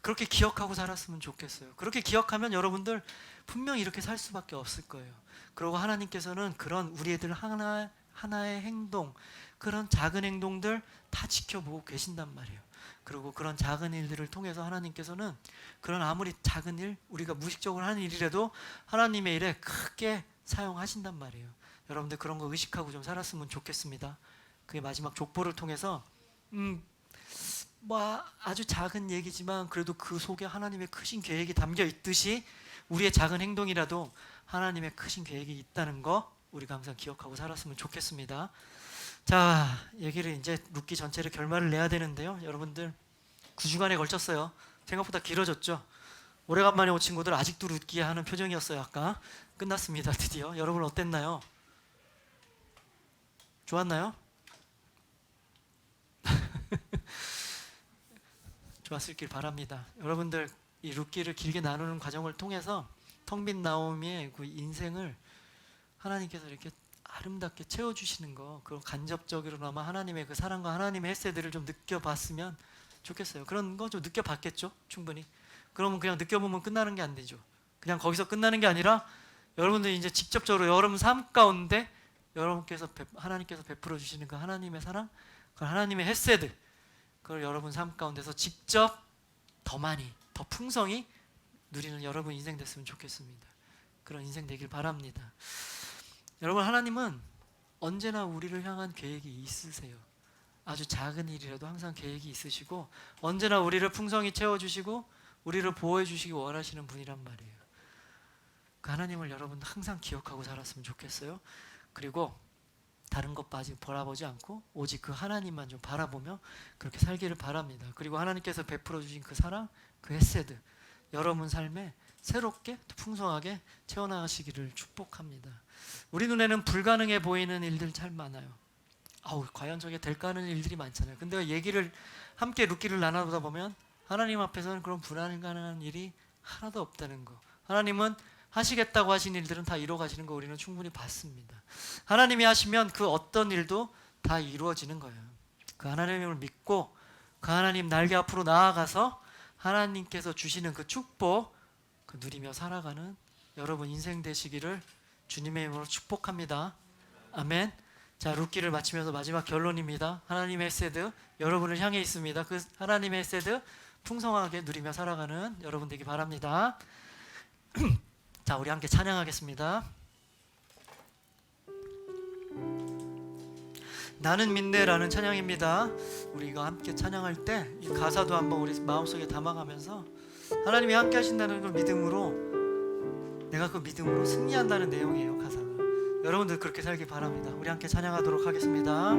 그렇게 기억하고 살았으면 좋겠어요. 그렇게 기억하면 여러분들 분명히 이렇게 살 수밖에 없을 거예요. 그리고 하나님께서는 그런 우리 애들 하나의 행동, 그런 작은 행동들 다 지켜보고 계신단 말이에요. 그리고 그런 작은 일들을 통해서 하나님께서는 그런 아무리 작은 일, 우리가 무의식적으로 하는 일이라도 하나님의 일에 크게 사용하신단 말이에요. 여러분들 그런 거 의식하고 좀 살았으면 좋겠습니다. 그게 마지막 족보를 통해서 뭐 아주 작은 얘기지만 그래도 그 속에 하나님의 크신 계획이 담겨 있듯이 우리의 작은 행동이라도 하나님의 크신 계획이 있다는 거 우리가 항상 기억하고 살았으면 좋겠습니다. 자, 얘기를 이제 룻기 전체를 결말을 내야 되는데요. 여러분들 9주간에 걸쳤어요. 생각보다 길어졌죠. 오래간만에 온 친구들 아직도 룻기 하는 표정이었어요. 아까 끝났습니다. 드디어. 여러분 어땠나요? 좋았나요? 좋았을길 바랍니다. 여러분들 이 룻기를 길게 나누는 과정을 통해서 텅 빈 나오미의 그 인생을 하나님께서 이렇게 아름답게 채워주시는 거, 그 간접적으로나마 하나님의 그 사랑과 하나님의 햇새들을 좀 느껴봤으면 좋겠어요. 그런 거 좀 느껴봤겠죠? 충분히. 그러면 그냥 느껴보면 끝나는 게 안 되죠. 그냥 거기서 끝나는 게 아니라 여러분들이 이제 직접적으로 여러분 삶 가운데 여러분께서 하나님께서 베풀어 주시는 그 하나님의 사랑, 그 하나님의 햇새들, 그걸 여러분 삶 가운데서 직접 더 많이, 더 풍성히 누리는 여러분 인생 됐으면 좋겠습니다. 그런 인생 되길 바랍니다. 여러분, 하나님은 언제나 우리를 향한 계획이 있으세요. 아주 작은 일이라도 항상 계획이 있으시고 언제나 우리를 풍성히 채워주시고 우리를 보호해주시기 원하시는 분이란 말이에요. 그 하나님을 여러분 항상 기억하고 살았으면 좋겠어요. 그리고 다른 것 바라보지 않고 오직 그 하나님만 좀 바라보며 그렇게 살기를 바랍니다. 그리고 하나님께서 베풀어 주신 그 사랑, 그 햇새들 여러분 삶에 새롭게 풍성하게 채워나가시기를 축복합니다. 우리 눈에는 불가능해 보이는 일들 참 많아요. 과연 저게 될까 하는 일들이 많잖아요. 근데 얘기를 함께 룻기를 나눠보다 보면 하나님 앞에서는 그런 불가능한 일이 하나도 없다는 거, 하나님은 하시겠다고 하신 일들은 다 이루어가시는 거 우리는 충분히 봤습니다. 하나님이 하시면 그 어떤 일도 다 이루어지는 거예요. 그 하나님을 믿고 그 하나님 날개 앞으로 나아가서 하나님께서 주시는 그 축복 그 누리며 살아가는 여러분 인생 되시기를 주님의 이름으로 축복합니다. 아멘. 자, 룻기를 마치면서 마지막 결론입니다. 하나님의 햇새드 여러분을 향해 있습니다. 그 하나님의 햇새드 풍성하게 누리며 살아가는 여러분 되기 바랍니다. 자, 우리 함께 찬양하겠습니다. 나는 믿네라는 찬양입니다. 우리 이거 함께 찬양할 때 이 가사도 한번 우리 마음속에 담아가면서 하나님이 함께 하신다는 걸 믿음으로, 내가 그 믿음으로 승리한다는 내용이에요. 가사가. 여러분들 그렇게 살기 바랍니다. 우리 함께 찬양하도록 하겠습니다.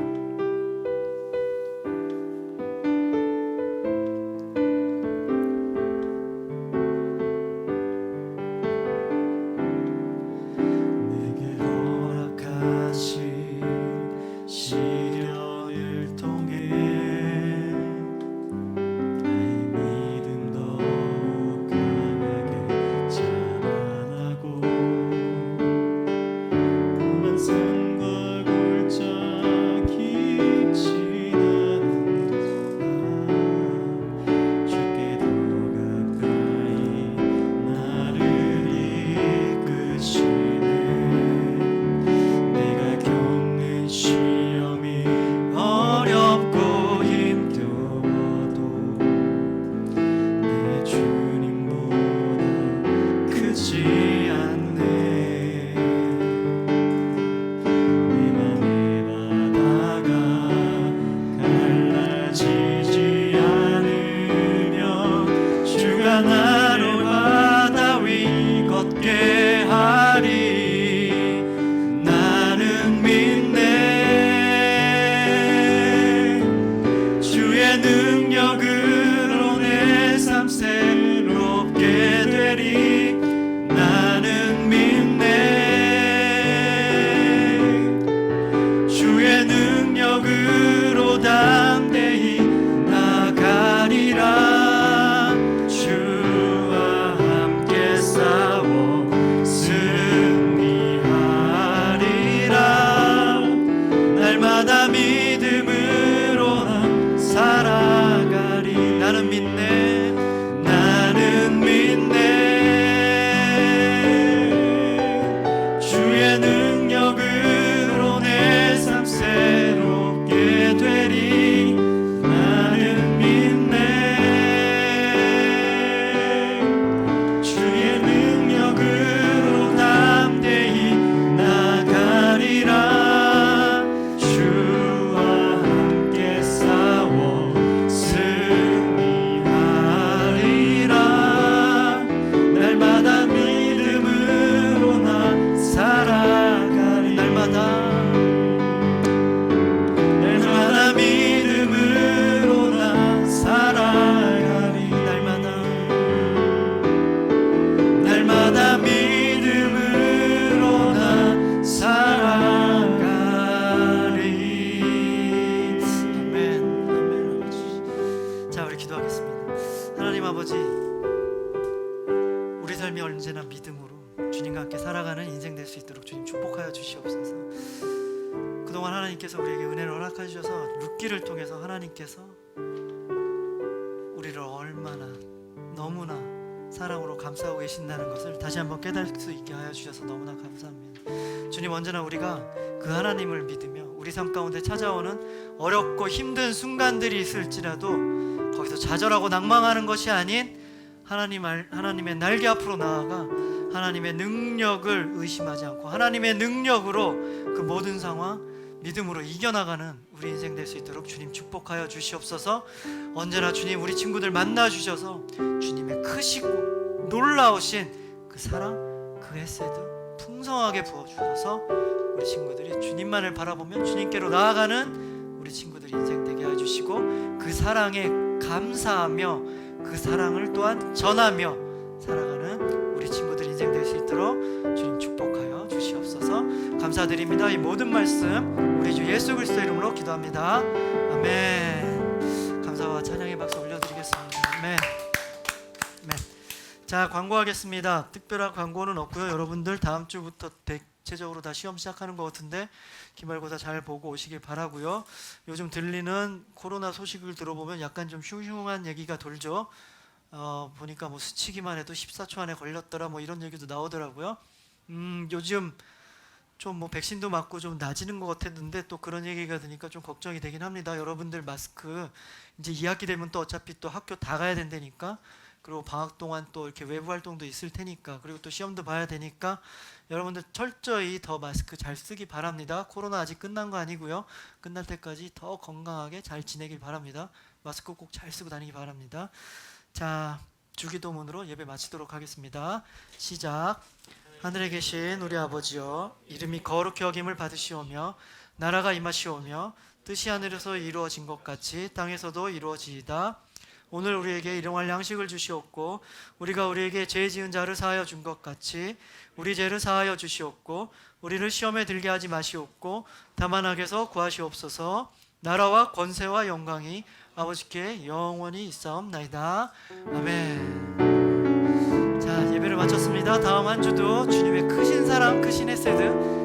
산과 골짜기 함께 살아가는 인생 될 수 있도록 주님 축복하여 주시옵소서. 그동안 하나님께서 우리에게 은혜를 허락해 주셔서 룻기를 통해서 하나님께서 우리를 얼마나 너무나 사랑으로 감싸고 계신다는 것을 다시 한번 깨달을 수 있게 하여 주셔서 너무나 감사합니다. 주님, 언제나 우리가 그 하나님을 믿으며 우리 삶 가운데 찾아오는 어렵고 힘든 순간들이 있을지라도 거기서 좌절하고 낭망하는 것이 아닌 하나님의 날개 앞으로 나아가 하나님의 능력을 의심하지 않고 하나님의 능력으로 그 모든 상황 믿음으로 이겨나가는 우리 인생 될 수 있도록 주님 축복하여 주시옵소서. 언제나 주님 우리 친구들 만나 주셔서 주님의 크시고 놀라우신 그 사랑, 그 헤세드 풍성하게 부어주셔서 우리 친구들이 주님만을 바라보며 주님께로 나아가는 우리 친구들이 인생 되게 해주시고 그 사랑에 감사하며 그 사랑을 또한 전하며 살아가는 우리 친구들 인생 될 수 있도록 주님 축복하여 주시옵소서. 감사드립니다. 이 모든 말씀 우리 주 예수 그리스도의 이름으로 기도합니다. 아멘. 감사와 찬양의 박수 올려드리겠습니다. 아멘. 아멘. 자, 광고하겠습니다. 특별한 광고는 없고요. 여러분들 다음 주부터 대체적으로 다 시험 시작하는 것 같은데 기말고사 잘 보고 오시길 바라고요. 요즘 들리는 코로나 소식을 들어보면 약간 좀 흉흉한 얘기가 돌죠. 보니까 뭐 스치기만 해도 14초 안에 걸렸더라 뭐 이런 얘기도 나오더라고요. 요즘 좀 뭐 백신도 맞고 좀 나아지는 것 같았는데 또 그런 얘기가 드니까 좀 걱정이 되긴 합니다. 여러분들 마스크 이제 2학기 되면 또 어차피 또 학교 다 가야 된다니까, 그리고 방학 동안 또 이렇게 외부 활동도 있을 테니까, 그리고 또 시험도 봐야 되니까 여러분들 철저히 더 마스크 잘 쓰기 바랍니다. 코로나 아직 끝난 거 아니고요. 끝날 때까지 더 건강하게 잘 지내길 바랍니다. 마스크 꼭 잘 쓰고 다니기 바랍니다. 자, 주기도문으로 예배 마치도록 하겠습니다. 시작. 하늘에 계신 우리 아버지여, 이름이 거룩히 여김을 받으시오며 나라가 임하시오며 뜻이 하늘에서 이루어진 것 같이 땅에서도 이루어지이다. 오늘 우리에게 일용할 양식을 주시옵고 우리가 우리에게 죄 지은 자를 사하여 준 것 같이 우리 죄를 사하여 주시옵고 우리를 시험에 들게 하지 마시옵고 다만 악에서 구하시옵소서. 나라와 권세와 영광이 아버지께 영원히 있사옵나이다. 아멘. 자, 예배를 마쳤습니다. 다음 한 주도 주님의 크신 사랑, 크신 헤세드